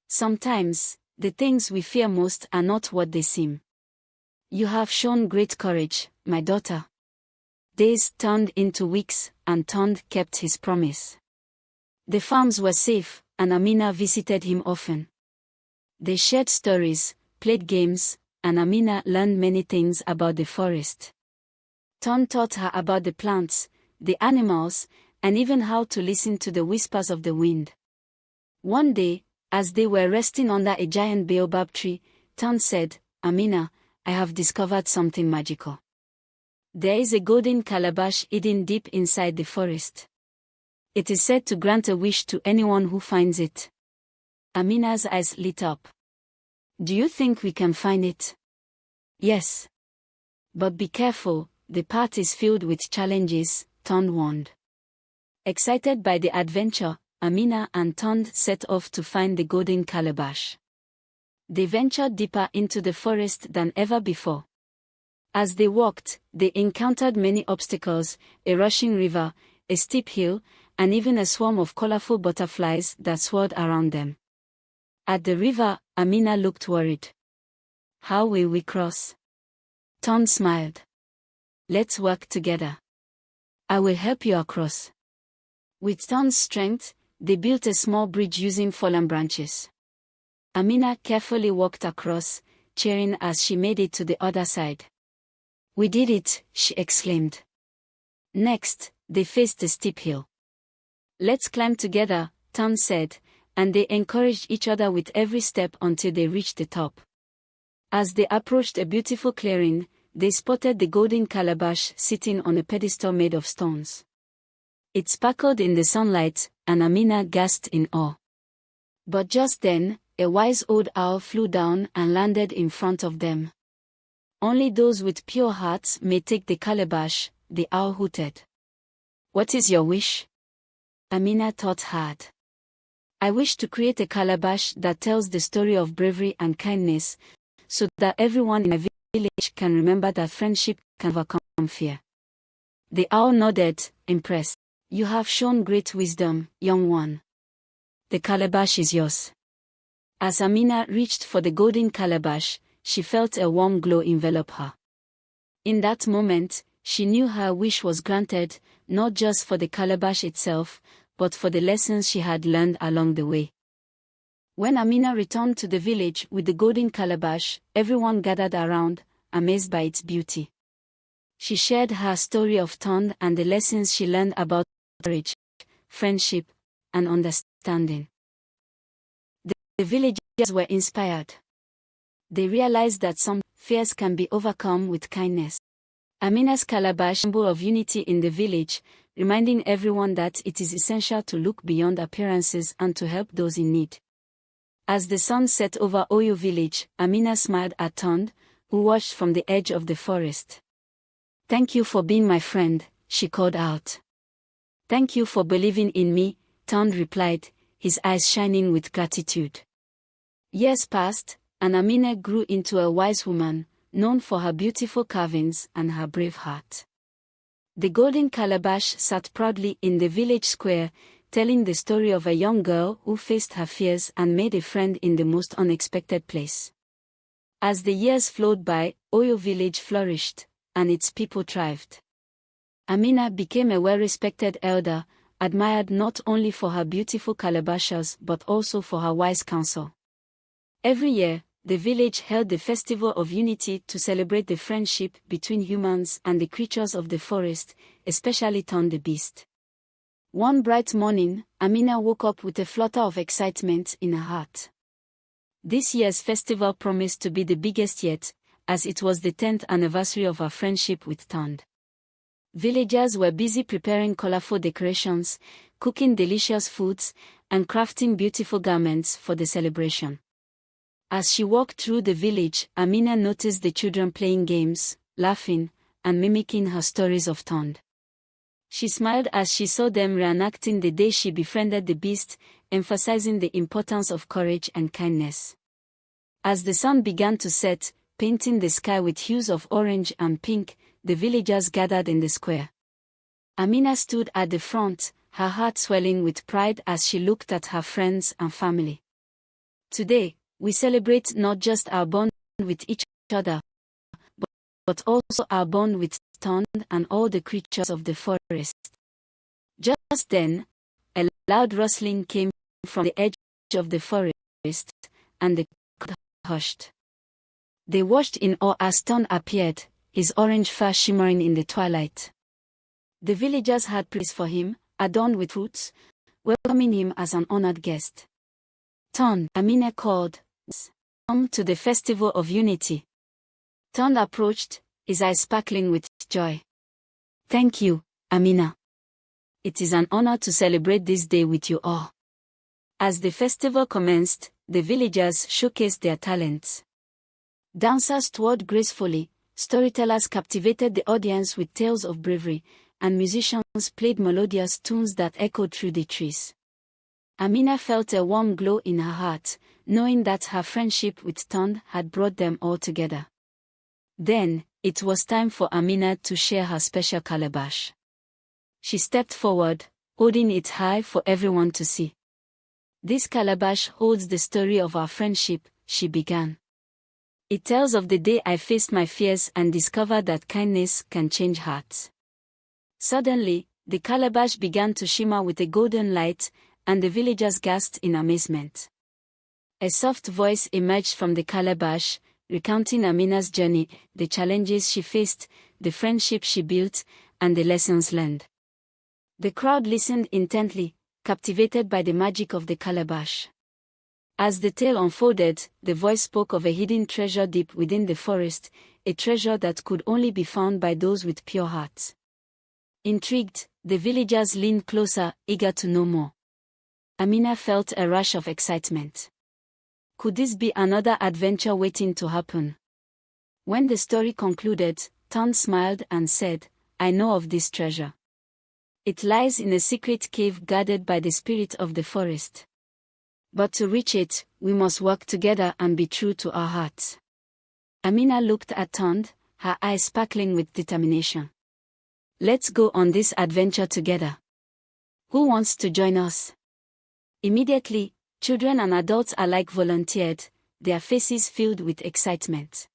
Sometimes, the things we fear most are not what they seem. You have shown great courage, my daughter. Days turned into weeks, and Tond kept his promise. The farms were safe, and Amina visited him often. They shared stories, played games, and Amina learned many things about the forest. Tond taught her about the plants, the animals, and even how to listen to the whispers of the wind. One day, as they were resting under a giant baobab tree, Tond said, Amina, I have discovered something magical. There is a golden calabash hidden deep inside the forest. It is said to grant a wish to anyone who finds it. Amina's eyes lit up. Do you think we can find it? Yes. But be careful, the path is filled with challenges, Tond warned. Excited by the adventure, Amina and Tond set off to find the golden calabash. They ventured deeper into the forest than ever before. As they walked, they encountered many obstacles, a rushing river, a steep hill, and even a swarm of colorful butterflies that swirled around them. At the river, Amina looked worried. How will we cross? Tond smiled. Let's work together. I will help you across. With Tond's strength, they built a small bridge using fallen branches. Amina carefully walked across, cheering as she made it to the other side. We did it, she exclaimed. Next, they faced a steep hill. Let's climb together, Tond said, and they encouraged each other with every step until they reached the top. As they approached a beautiful clearing, they spotted the golden calabash sitting on a pedestal made of stones. It sparkled in the sunlight, and Amina gasped in awe. But just then, a wise old owl flew down and landed in front of them. Only those with pure hearts may take the calabash, the owl hooted. What is your wish? Amina thought hard. I wish to create a calabash that tells the story of bravery and kindness, so that everyone in my village can remember that friendship can overcome fear. The owl nodded, impressed. You have shown great wisdom, young one. The calabash is yours. As Amina reached for the golden calabash, she felt a warm glow envelop her. In that moment, she knew her wish was granted, not just for the calabash itself, but for the lessons she had learned along the way. When Amina returned to the village with the golden calabash, everyone gathered around, amazed by its beauty. She shared her story of Tond and the lessons she learned about courage, friendship, and understanding. The villagers were inspired. They realized that some fears can be overcome with kindness. Amina's calabash, symbol of unity in the village, reminding everyone that it is essential to look beyond appearances and to help those in need. As the sun set over Oyo village, Amina smiled at Tond, who watched from the edge of the forest. "Thank you for being my friend," she called out. "Thank you for believing in me," Tond replied, his eyes shining with gratitude. Years passed, and Amina grew into a wise woman, known for her beautiful carvings and her brave heart. The golden calabash sat proudly in the village square, telling the story of a young girl who faced her fears and made a friend in the most unexpected place. As the years flowed by, Oyo village flourished, and its people thrived. Amina became a well-respected elder, admired not only for her beautiful calabashes but also for her wise counsel. Every year, the village held the Festival of Unity to celebrate the friendship between humans and the creatures of the forest, especially Tond the beast. One bright morning, Amina woke up with a flutter of excitement in her heart. This year's festival promised to be the biggest yet, as it was the 10th anniversary of her friendship with Tond. Villagers were busy preparing colorful decorations, cooking delicious foods, and crafting beautiful garments for the celebration. As she walked through the village, Amina noticed the children playing games, laughing, and mimicking her stories of Tond. She smiled as she saw them reenacting the day she befriended the beast, emphasizing the importance of courage and kindness. As the sun began to set, painting the sky with hues of orange and pink, the villagers gathered in the square. Amina stood at the front, her heart swelling with pride as she looked at her friends and family. Today, we celebrate not just our bond with each other, but also our bond with Tond and all the creatures of the forest. Just then, a loud rustling came from the edge of the forest, and the crowd hushed. They watched in awe as Tond appeared, his orange fur shimmering in the twilight. The villagers had praise for him, adorned with fruits, welcoming him as an honored guest. "Tond," Amina called, "come to the Festival of Unity." Tond approached, his eyes sparkling with joy. "Thank you, Amina. It is an honor to celebrate this day with you all." As the festival commenced, the villagers showcased their talents. Dancers twirled gracefully, storytellers captivated the audience with tales of bravery, and musicians played melodious tunes that echoed through the trees. Amina felt a warm glow in her heart, knowing that her friendship with Tond had brought them all together. Then, it was time for Amina to share her special calabash. She stepped forward, holding it high for everyone to see. "This calabash holds the story of our friendship," she began. "It tells of the day I faced my fears and discovered that kindness can change hearts." Suddenly, the calabash began to shimmer with a golden light, and the villagers gasped in amazement. A soft voice emerged from the calabash, recounting Amina's journey, the challenges she faced, the friendship she built, and the lessons learned. The crowd listened intently, captivated by the magic of the calabash. As the tale unfolded, the voice spoke of a hidden treasure deep within the forest, a treasure that could only be found by those with pure hearts. Intrigued, the villagers leaned closer, eager to know more. Amina felt a rush of excitement. Could this be another adventure waiting to happen? When the story concluded, Tond smiled and said, "I know of this treasure. It lies in a secret cave guarded by the spirit of the forest. But to reach it, we must work together and be true to our hearts." Amina looked at Tond, her eyes sparkling with determination. "Let's go on this adventure together. Who wants to join us?" Immediately, children and adults alike volunteered, their faces filled with excitement.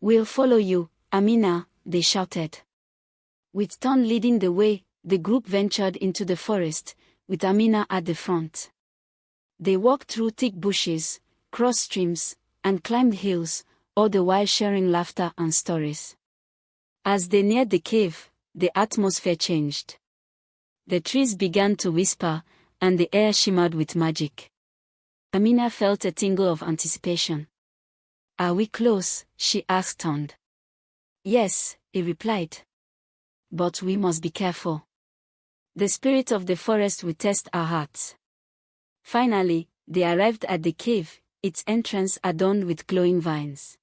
"We'll follow you, Amina," they shouted. With Tond leading the way, the group ventured into the forest, with Amina at the front. They walked through thick bushes, crossed streams, and climbed hills, all the while sharing laughter and stories. As they neared the cave, the atmosphere changed. The trees began to whisper, and the air shimmered with magic. Amina felt a tingle of anticipation. "Are we close?" she asked Tond. "Yes, he replied. But we must be careful. The spirit of the forest will test our hearts. Finally, they arrived at the cave, its entrance adorned with glowing vines.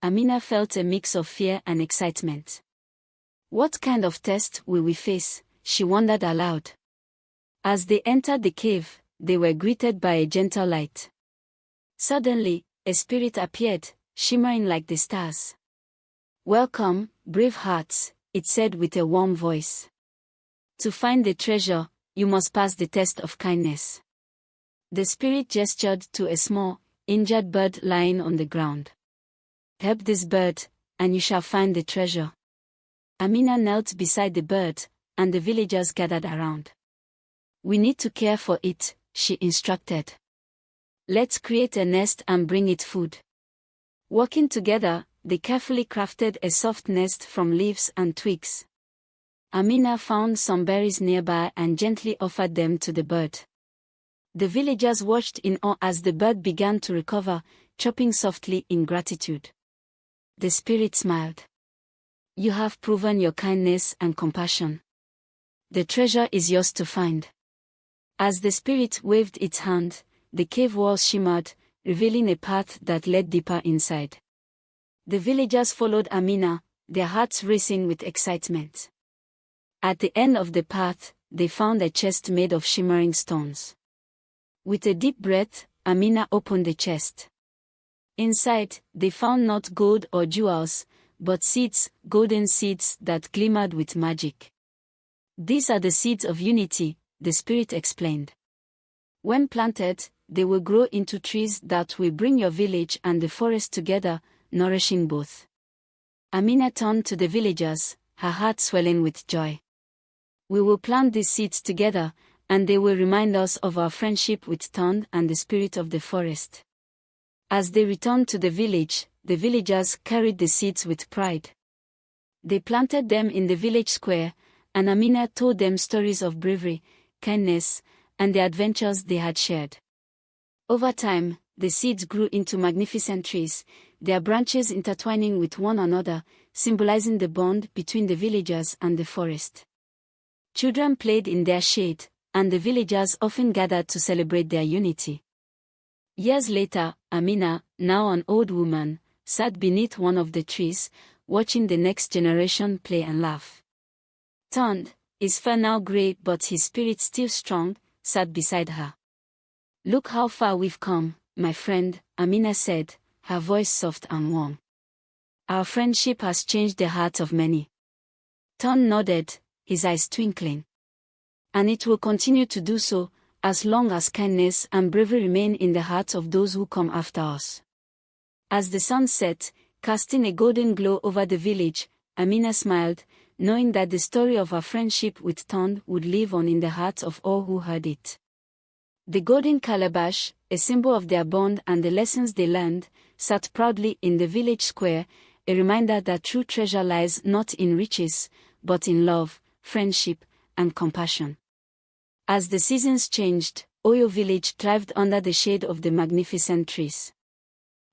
Amina felt a mix of fear and excitement. What kind of test will we face? She wondered aloud. As they entered the cave, they were greeted by a gentle light. Suddenly, a spirit appeared, shimmering like the stars. Welcome, brave hearts, it said with a warm voice. To find the treasure, you must pass the test of kindness. The spirit gestured to a small, injured bird lying on the ground. Help this bird, and you shall find the treasure. Amina knelt beside the bird, and the villagers gathered around. We need to care for it, she instructed. Let's create a nest and bring it food. Working together, they carefully crafted a soft nest from leaves and twigs. Amina found some berries nearby and gently offered them to the bird. The villagers watched in awe as the bird began to recover, chirping softly in gratitude. The spirit smiled. You have proven your kindness and compassion. The treasure is yours to find. As the spirit waved its hand, the cave walls shimmered, revealing a path that led deeper inside. The villagers followed Amina, their hearts racing with excitement. At the end of the path, they found a chest made of shimmering stones. With a deep breath, Amina opened the chest. Inside, they found not gold or jewels, but seeds, golden seeds that glimmered with magic. These are the seeds of unity, the spirit explained. When planted, they will grow into trees that will bring your village and the forest together, nourishing both. Amina turned to the villagers, her heart swelling with joy. We will plant these seeds together, and they will remind us of our friendship with Tond and the spirit of the forest. As they returned to the village, the villagers carried the seeds with pride. They planted them in the village square, and Amina told them stories of bravery, kindness, and the adventures they had shared. Over time, the seeds grew into magnificent trees, their branches intertwining with one another, symbolizing the bond between the villagers and the forest. Children played in their shade, and the villagers often gathered to celebrate their unity. Years later, Amina, now an old woman, sat beneath one of the trees, watching the next generation play and laugh. Tond, his fur now grey but his spirit still strong, sat beside her. Look how far we've come, my friend, Amina said, her voice soft and warm. Our friendship has changed the hearts of many. Tond nodded, his eyes twinkling. And it will continue to do so, as long as kindness and bravery remain in the hearts of those who come after us. As the sun set, casting a golden glow over the village, Amina smiled, knowing that the story of her friendship with Tond would live on in the hearts of all who heard it. The golden calabash, a symbol of their bond and the lessons they learned, sat proudly in the village square, a reminder that true treasure lies not in riches, but in love, friendship, and compassion. As the seasons changed, Oyo village thrived under the shade of the magnificent trees.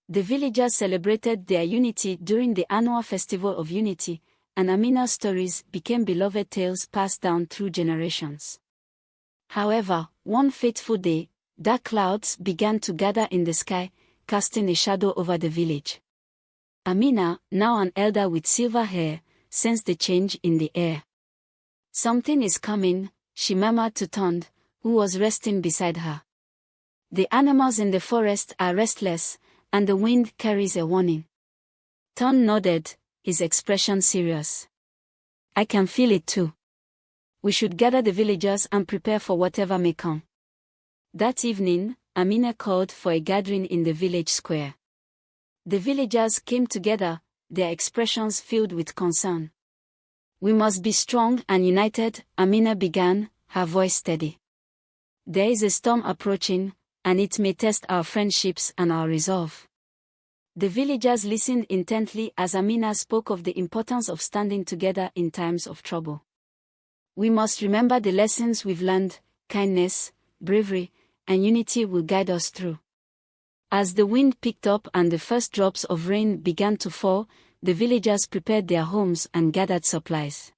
The villagers celebrated their unity during the annual Festival of Unity, and Amina's stories became beloved tales passed down through generations. However, one fateful day, dark clouds began to gather in the sky, casting a shadow over the village. Amina, now an elder with silver hair, sensed the change in the air. Something is coming, she murmured to Tond, who was resting beside her. The animals in the forest are restless, and the wind carries a warning. Tond nodded, his expression serious. I can feel it too. We should gather the villagers and prepare for whatever may come. That evening, Amina called for a gathering in the village square. The villagers came together, their expressions filled with concern. We must be strong and united, Amina began, her voice steady. There is a storm approaching, and it may test our friendships and our resolve. The villagers listened intently as Amina spoke of the importance of standing together in times of trouble. We must remember the lessons we've learned, kindness, bravery, and unity will guide us through. As the wind picked up and the first drops of rain began to fall, the villagers prepared their homes and gathered supplies.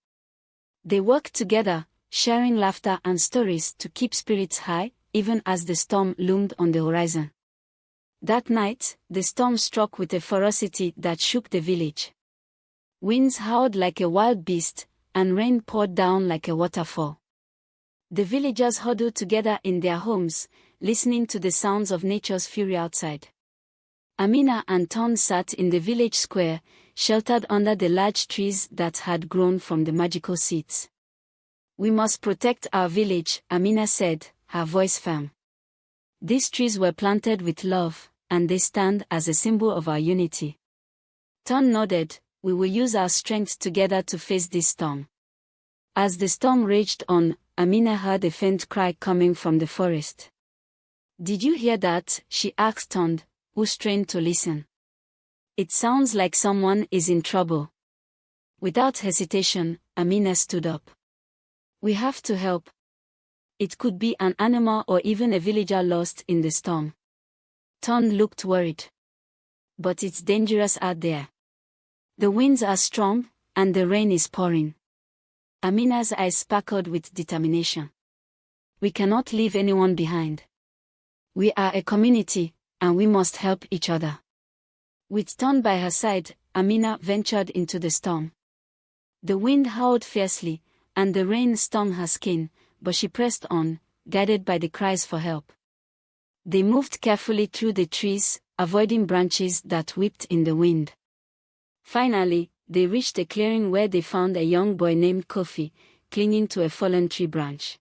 They worked together, sharing laughter and stories to keep spirits high, even as the storm loomed on the horizon. That night, the storm struck with a ferocity that shook the village. Winds howled like a wild beast, and rain poured down like a waterfall. The villagers huddled together in their homes, listening to the sounds of nature's fury outside. Amina and Ton sat in the village square, sheltered under the large trees that had grown from the magical seeds. "We must protect our village," Amina said, her voice firm. "These trees were planted with love, and they stand as a symbol of our unity." Ton nodded. "We will use our strength together to face this storm." As the storm raged on, Amina heard a faint cry coming from the forest. "Did you hear that?" she asked Ton, who strained to listen. "It sounds like someone is in trouble." Without hesitation, Amina stood up. "We have to help. It could be an animal or even a villager lost in the storm." Ton looked worried. "But it's dangerous out there. The winds are strong, and the rain is pouring." Amina's eyes sparkled with determination. "We cannot leave anyone behind. We are a community, and we must help each other." With Ton by her side, Amina ventured into the storm. The wind howled fiercely, and the rain stung her skin, but she pressed on, guided by the cries for help. They moved carefully through the trees, avoiding branches that whipped in the wind. Finally, they reached a clearing where they found a young boy named Kofi, clinging to a fallen tree branch.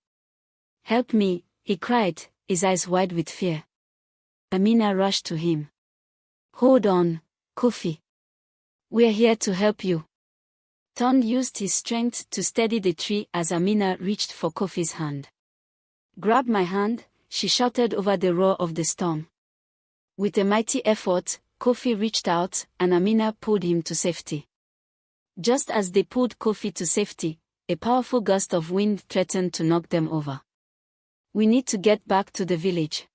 "Help me," he cried, his eyes wide with fear. Amina rushed to him. "Hold on, Kofi. We're here to help you." Ton used his strength to steady the tree as Amina reached for Kofi's hand. "Grab my hand," she shouted over the roar of the storm. With a mighty effort, Kofi reached out, and Amina pulled him to safety. Just as they pulled Kofi to safety, a powerful gust of wind threatened to knock them over. "We need to get back to the village,"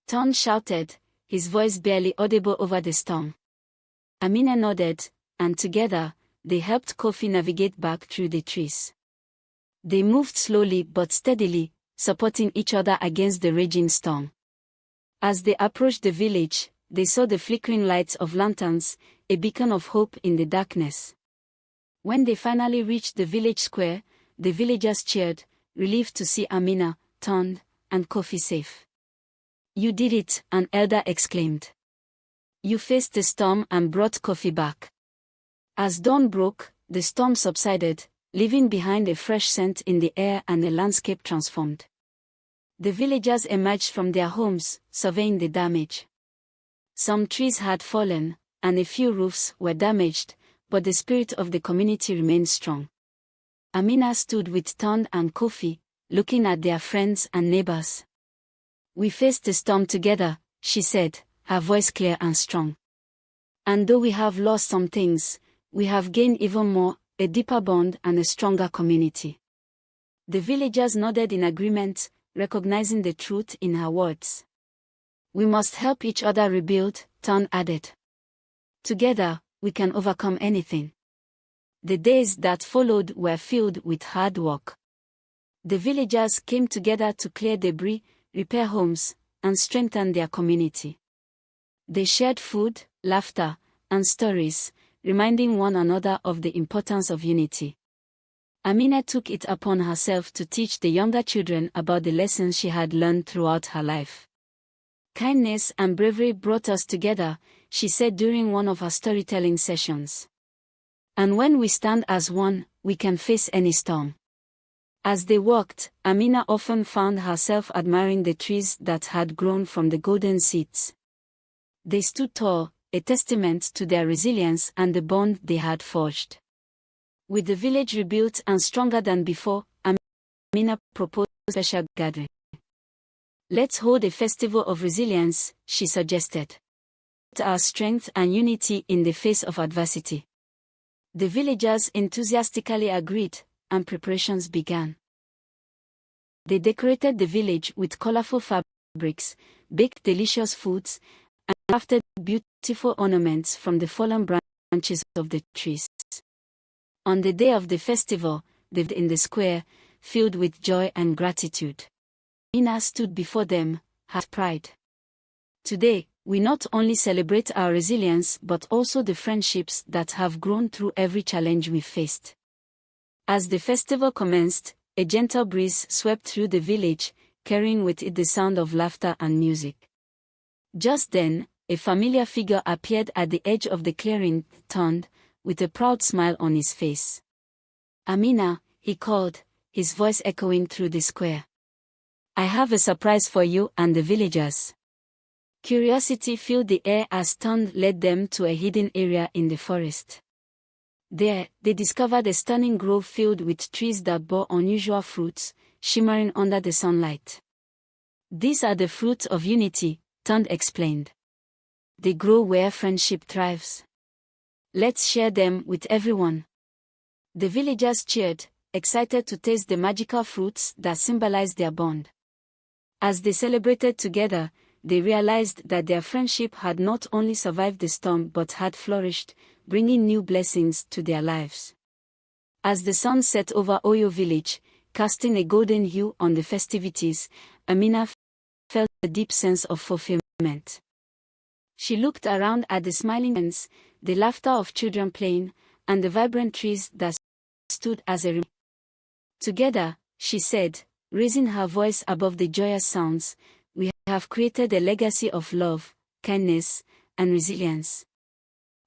Ton shouted, his voice barely audible over the storm. Amina nodded, and together, they helped Kofi navigate back through the trees. They moved slowly but steadily, supporting each other against the raging storm. As they approached the village, they saw the flickering lights of lanterns, a beacon of hope in the darkness. When they finally reached the village square, the villagers cheered, relieved to see Amina, Ton, and Kofi safe. "You did it," an elder exclaimed. "You faced the storm and brought Kofi back." As dawn broke, the storm subsided, leaving behind a fresh scent in the air and a landscape transformed. The villagers emerged from their homes, surveying the damage. Some trees had fallen, and a few roofs were damaged, but the spirit of the community remained strong. Amina stood with Ton and Kofi, looking at their friends and neighbors. "We faced the storm together," she said, her voice clear and strong. "And though we have lost some things, we have gained even more, a deeper bond and a stronger community." The villagers nodded in agreement, recognizing the truth in her words. "We must help each other rebuild," Ton added. "Together, we can overcome anything." The days that followed were filled with hard work. The villagers came together to clear debris, repair homes, and strengthen their community. They shared food, laughter, and stories, reminding one another of the importance of unity. Amina took it upon herself to teach the younger children about the lessons she had learned throughout her life. "Kindness and bravery brought us together," she said during one of her storytelling sessions. "And when we stand as one, we can face any storm." As they walked, Amina often found herself admiring the trees that had grown from the golden seeds. They stood tall, a testament to their resilience and the bond they had forged. With the village rebuilt and stronger than before, Amina proposed a special gathering. "Let's hold a festival of resilience," she suggested. "Our strength and unity in the face of adversity." The villagers enthusiastically agreed, and preparations began. They decorated the village with colorful fabrics, baked delicious foods, and crafted beautiful ornaments from the fallen branches branches of the trees. On the day of the festival, they lived in the square, filled with joy and gratitude. Amina stood before them, her pride. Today, we not only celebrate our resilience but also the friendships that have grown through every challenge we've faced. As the festival commenced, a gentle breeze swept through the village, carrying with it the sound of laughter and music. Just then, a familiar figure appeared at the edge of the clearing, turned, with a proud smile on his face. "Amina," he called, his voice echoing through the square. "I have a surprise for you and the villagers." Curiosity filled the air as Tund led them to a hidden area in the forest. There, they discovered a stunning grove filled with trees that bore unusual fruits, shimmering under the sunlight. "These are the fruits of unity," Tund explained. "They grow where friendship thrives. Let's share them with everyone." The villagers cheered, excited to taste the magical fruits that symbolized their bond. As they celebrated together, they realized that their friendship had not only survived the storm but had flourished, bringing new blessings to their lives. As the sun set over Oyo village, casting a golden hue on the festivities, Amina felt a deep sense of fulfillment. She looked around at the smiling friends, the laughter of children playing, and the vibrant trees that stood as a reminder. Together, she said, raising her voice above the joyous sounds, "We have created a legacy of love, kindness, and resilience.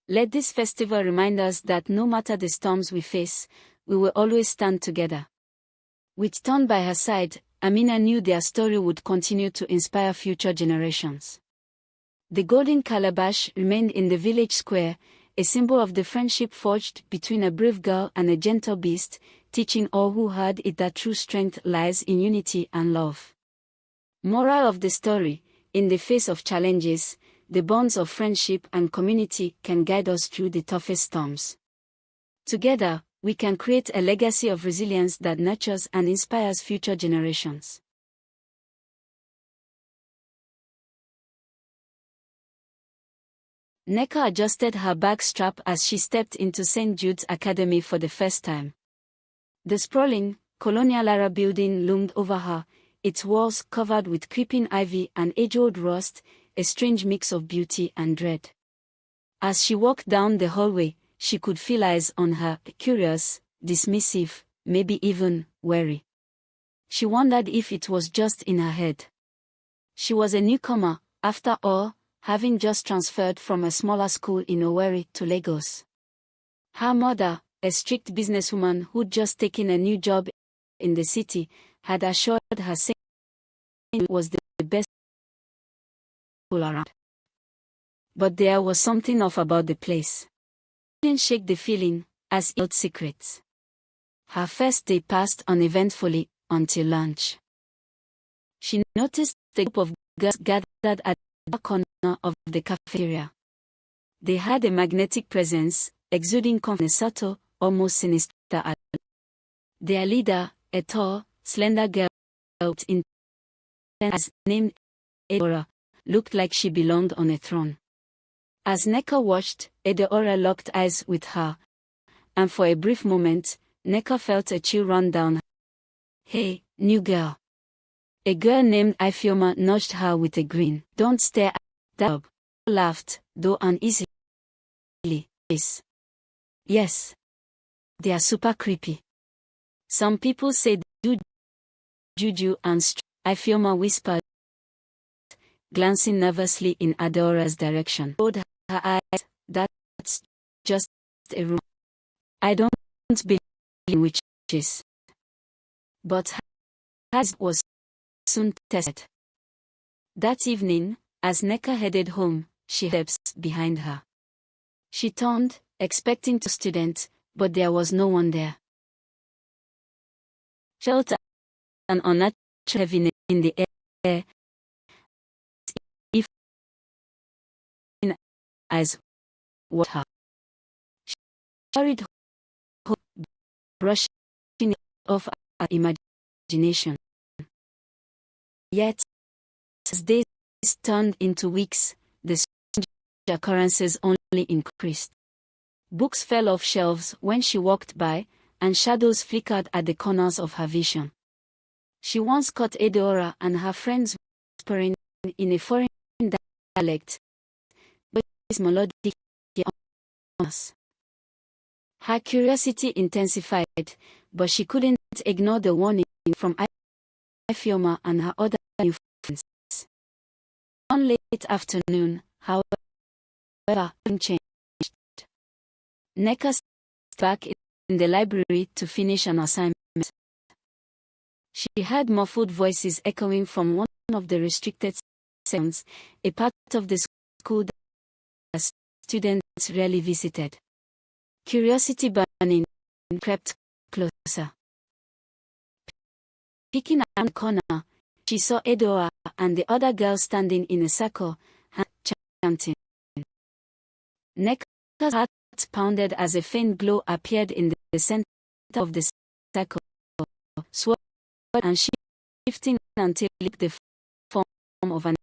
Let this festival remind us that no matter the storms we face, we will always stand together." With Tund by her side, Amina knew their story would continue to inspire future generations. The golden calabash remained in the village square, a symbol of the friendship forged between a brave girl and a gentle beast, teaching all who heard it that true strength lies in unity and love. Moral of the story: in the face of challenges, the bonds of friendship and community can guide us through the toughest storms. Together, we can create a legacy of resilience that nurtures and inspires future generations. Nneka adjusted her bag strap as she stepped into St. Jude's Academy for the first time. The sprawling, colonial era building loomed over her, its walls covered with creeping ivy and age-old rust, a strange mix of beauty and dread. As she walked down the hallway, she could feel eyes on her, curious, dismissive, maybe even wary. She wondered if it was just in her head. She was a newcomer, after all, having just transferred from a smaller school in Owerri to Lagos. Her mother, a strict businesswoman who'd just taken a new job in the city, had assured her St. was the best school around. But there was something off about the place. She didn't shake the feeling, as held secrets. Her first day passed uneventfully, until lunch. She noticed a group of girls gathered at the corner of the cafeteria. They had a magnetic presence, exuding confidence, subtle, almost sinister. Their leader, a tall, slender girl in as named Edeora, looked like she belonged on a throne. As Nneka watched, Edeora locked eyes with her, and for a brief moment, Nneka felt a chill run down her. "Hey, new girl." A girl named Ifeoma nudged her with a grin. "Don't stare at that." Laughed, though uneasily. "Yes. They are super creepy. Some people say they do juju and Ifeoma whispered, glancing nervously in Adora's direction. Rolled her eyes. "That's just a rumor. I don't believe in witches." But hers was soon tested. That evening, as Nneka headed home, she heard steps behind her. She turned, expecting to student, but there was no one there. Felt an unnatural heaviness in the air, if eyes watched her. She hurried home, brushing it off her imagination. Yet, as days turned into weeks, the strange occurrences only increased. Books fell off shelves when she walked by, and shadows flickered at the corners of her vision. She once caught Eudora and her friends whispering in a foreign dialect, but it's melodic. Her curiosity intensified, but she couldn't ignore the warning from Ifeoma and her other new friends. One late afternoon, however, things changed. Nneka sat back in the library to finish an assignment. She heard muffled voices echoing from one of the restricted sections, a part of the school that students rarely visited. Curiosity burning crept closer. Peeking around the corner, she saw Eudora and the other girls standing in a circle, chanting. Nneka's heart pounded as a faint glow appeared in the center of the circle, swirling and shifting until it took the form of an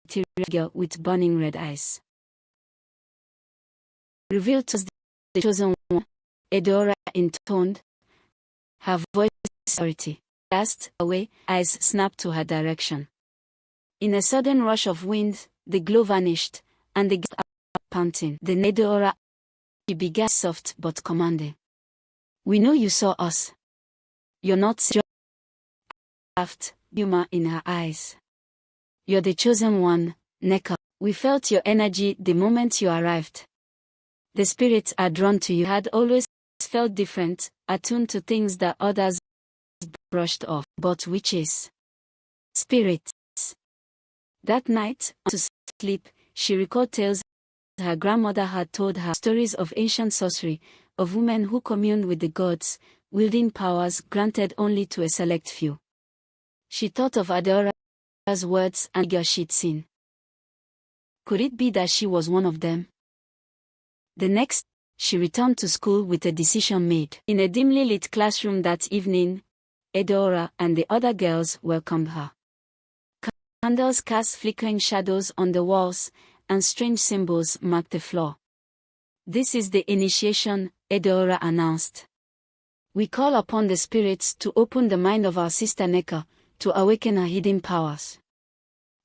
interior girl with burning red eyes. Revealed to the chosen one, Eudora intoned, her voice authority. Cast away, eyes snapped to her direction. In a sudden rush of wind, the glow vanished, and the girls were panting. Then Eudora, she began soft but commanding. "We know you saw us. You're not just," laughed, humor in her eyes. "You're the chosen one, Nneka. We felt your energy the moment you arrived. The spirits are drawn to you." Had always felt different, attuned to things that others brushed off. But witches, spirits. That night, to sleep, she recalled tales her grandmother had told her, stories of ancient sorcery, of women who communed with the gods, wielding powers granted only to a select few. She thought of Adora's words and figure she'd seen. Could it be that she was one of them? The next, she returned to school with a decision made. In a dimly lit classroom that evening, Eudora and the other girls welcomed her. Candles cast flickering shadows on the walls, and strange symbols marked the floor. "This is the initiation," Eudora announced. "We call upon the spirits to open the mind of our sister Nneka, to awaken her hidden powers."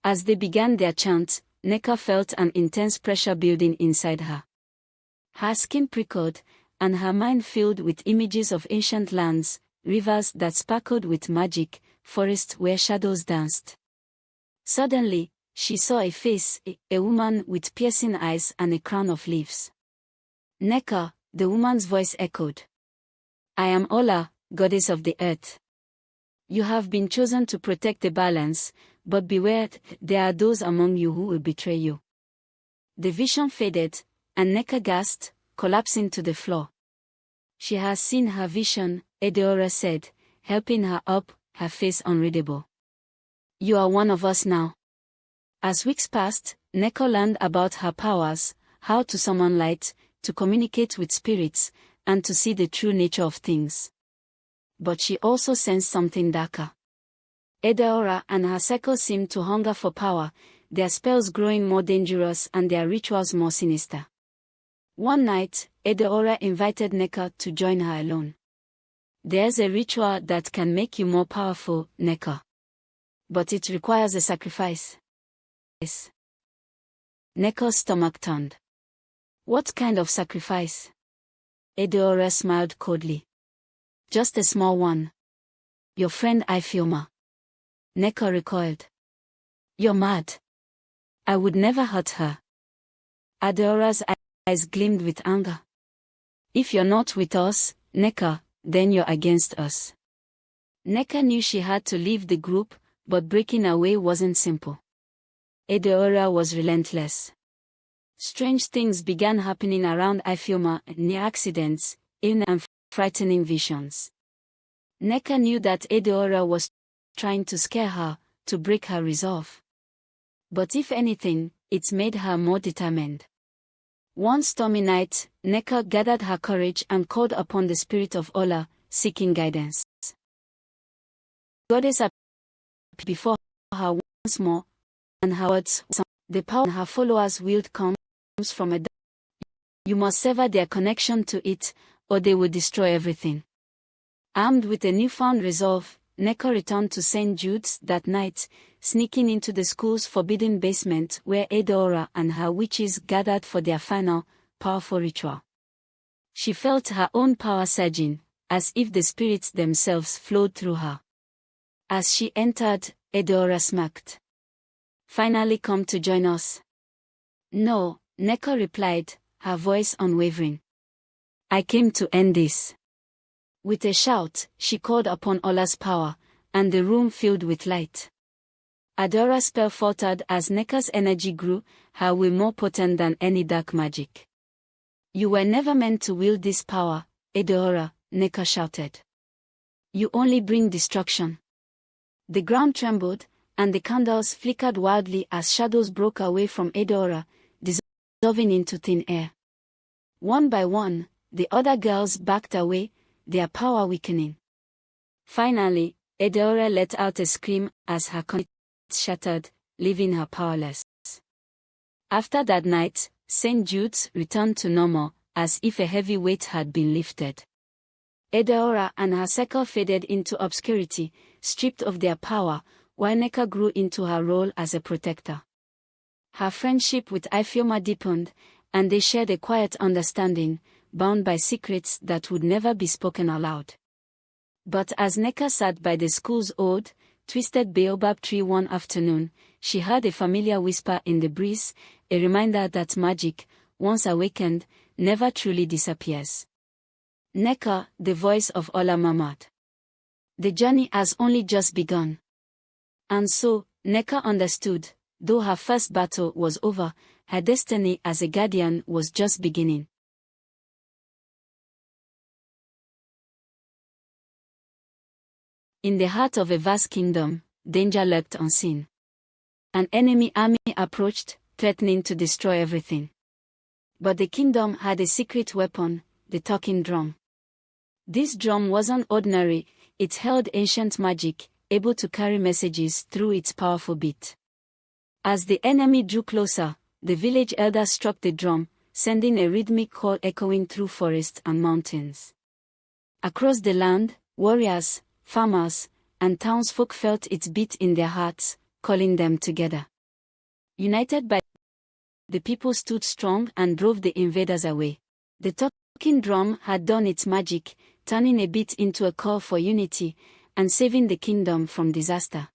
As they began their chant, Nneka felt an intense pressure building inside her. Her skin prickled, and her mind filled with images of ancient lands, rivers that sparkled with magic, forests where shadows danced. Suddenly, she saw a face, a woman with piercing eyes and a crown of leaves. "Nneka," the woman's voice echoed. "I am Ola, goddess of the earth. You have been chosen to protect the balance, but beware, there are those among you who will betray you." The vision faded, and Nneka gasped, collapsing to the floor. "She has seen her vision," Eudora said, helping her up, her face unreadable. "You are one of us now." As weeks passed, Nneka learned about her powers, how to summon light, to communicate with spirits, and to see the true nature of things. But she also sensed something darker. Eudora and her circle seemed to hunger for power, their spells growing more dangerous and their rituals more sinister. One night, Eudora invited Nneka to join her alone. "There's a ritual that can make you more powerful, Nneka. But it requires a sacrifice." Nneka's stomach turned. "What kind of sacrifice?" Eudora smiled coldly. "Just a small one. Your friend Ifeoma." Nneka recoiled. "You're mad. I would never hurt her." Edora's eyes gleamed with anger. "If you're not with us, Nneka, then you're against us." Nneka knew she had to leave the group, but breaking away wasn't simple. Eudora was relentless. Strange things began happening around Ifeoma, near accidents, illness and frightening visions. Nneka knew that Eudora was trying to scare her, to break her resolve. But if anything, it made her more determined. One stormy night, Nneka gathered her courage and called upon the spirit of Ola, seeking guidance. The goddess appeared before her once more, and her words, "The power her followers wield comes from a You must sever their connection to it, or they will destroy everything. Armed with a newfound resolve, Neko returned to St. Jude's that night, sneaking into the school's forbidden basement where Eudora and her witches gathered for their final, powerful ritual. She felt her own power surging, as if the spirits themselves flowed through her. As she entered, Eudora smirked. "Finally come to join us?" "No," Neko replied, her voice unwavering. "I came to end this." With a shout, she called upon Ola's power, and the room filled with light. Edora's spell faltered as Neka's energy grew, her will more potent than any dark magic. "You were never meant to wield this power, Edora," Neka shouted. "You only bring destruction." The ground trembled, and the candles flickered wildly as shadows broke away from Edora, dissolving into thin air. One by one, the other girls backed away, their power weakening. Finally, Edora let out a scream as her conduits shattered, leaving her powerless. After that night, St. Jude's returned to normal, as if a heavy weight had been lifted. Edora and her circle faded into obscurity, stripped of their power, while Neka grew into her role as a protector. Her friendship with Ifeoma deepened, and they shared a quiet understanding, bound by secrets that would never be spoken aloud. But as Neka sat by the school's old, twisted baobab tree one afternoon, she heard a familiar whisper in the breeze, a reminder that magic, once awakened, never truly disappears. "Neka," the voice of Ola murmured. "The journey has only just begun." And so, Neka understood, though her first battle was over, her destiny as a guardian was just beginning. In the heart of a vast kingdom, danger lurked unseen. An enemy army approached, threatening to destroy everything. But the kingdom had a secret weapon, the talking drum. This drum wasn't ordinary, it held ancient magic, able to carry messages through its powerful beat. As the enemy drew closer, the village elder struck the drum, sending a rhythmic call echoing through forests and mountains. Across the land, warriors, farmers, and townsfolk felt its beat in their hearts, calling them together. United by the people stood strong and drove the invaders away. The talking drum had done its magic, turning a beat into a call for unity, and saving the kingdom from disaster.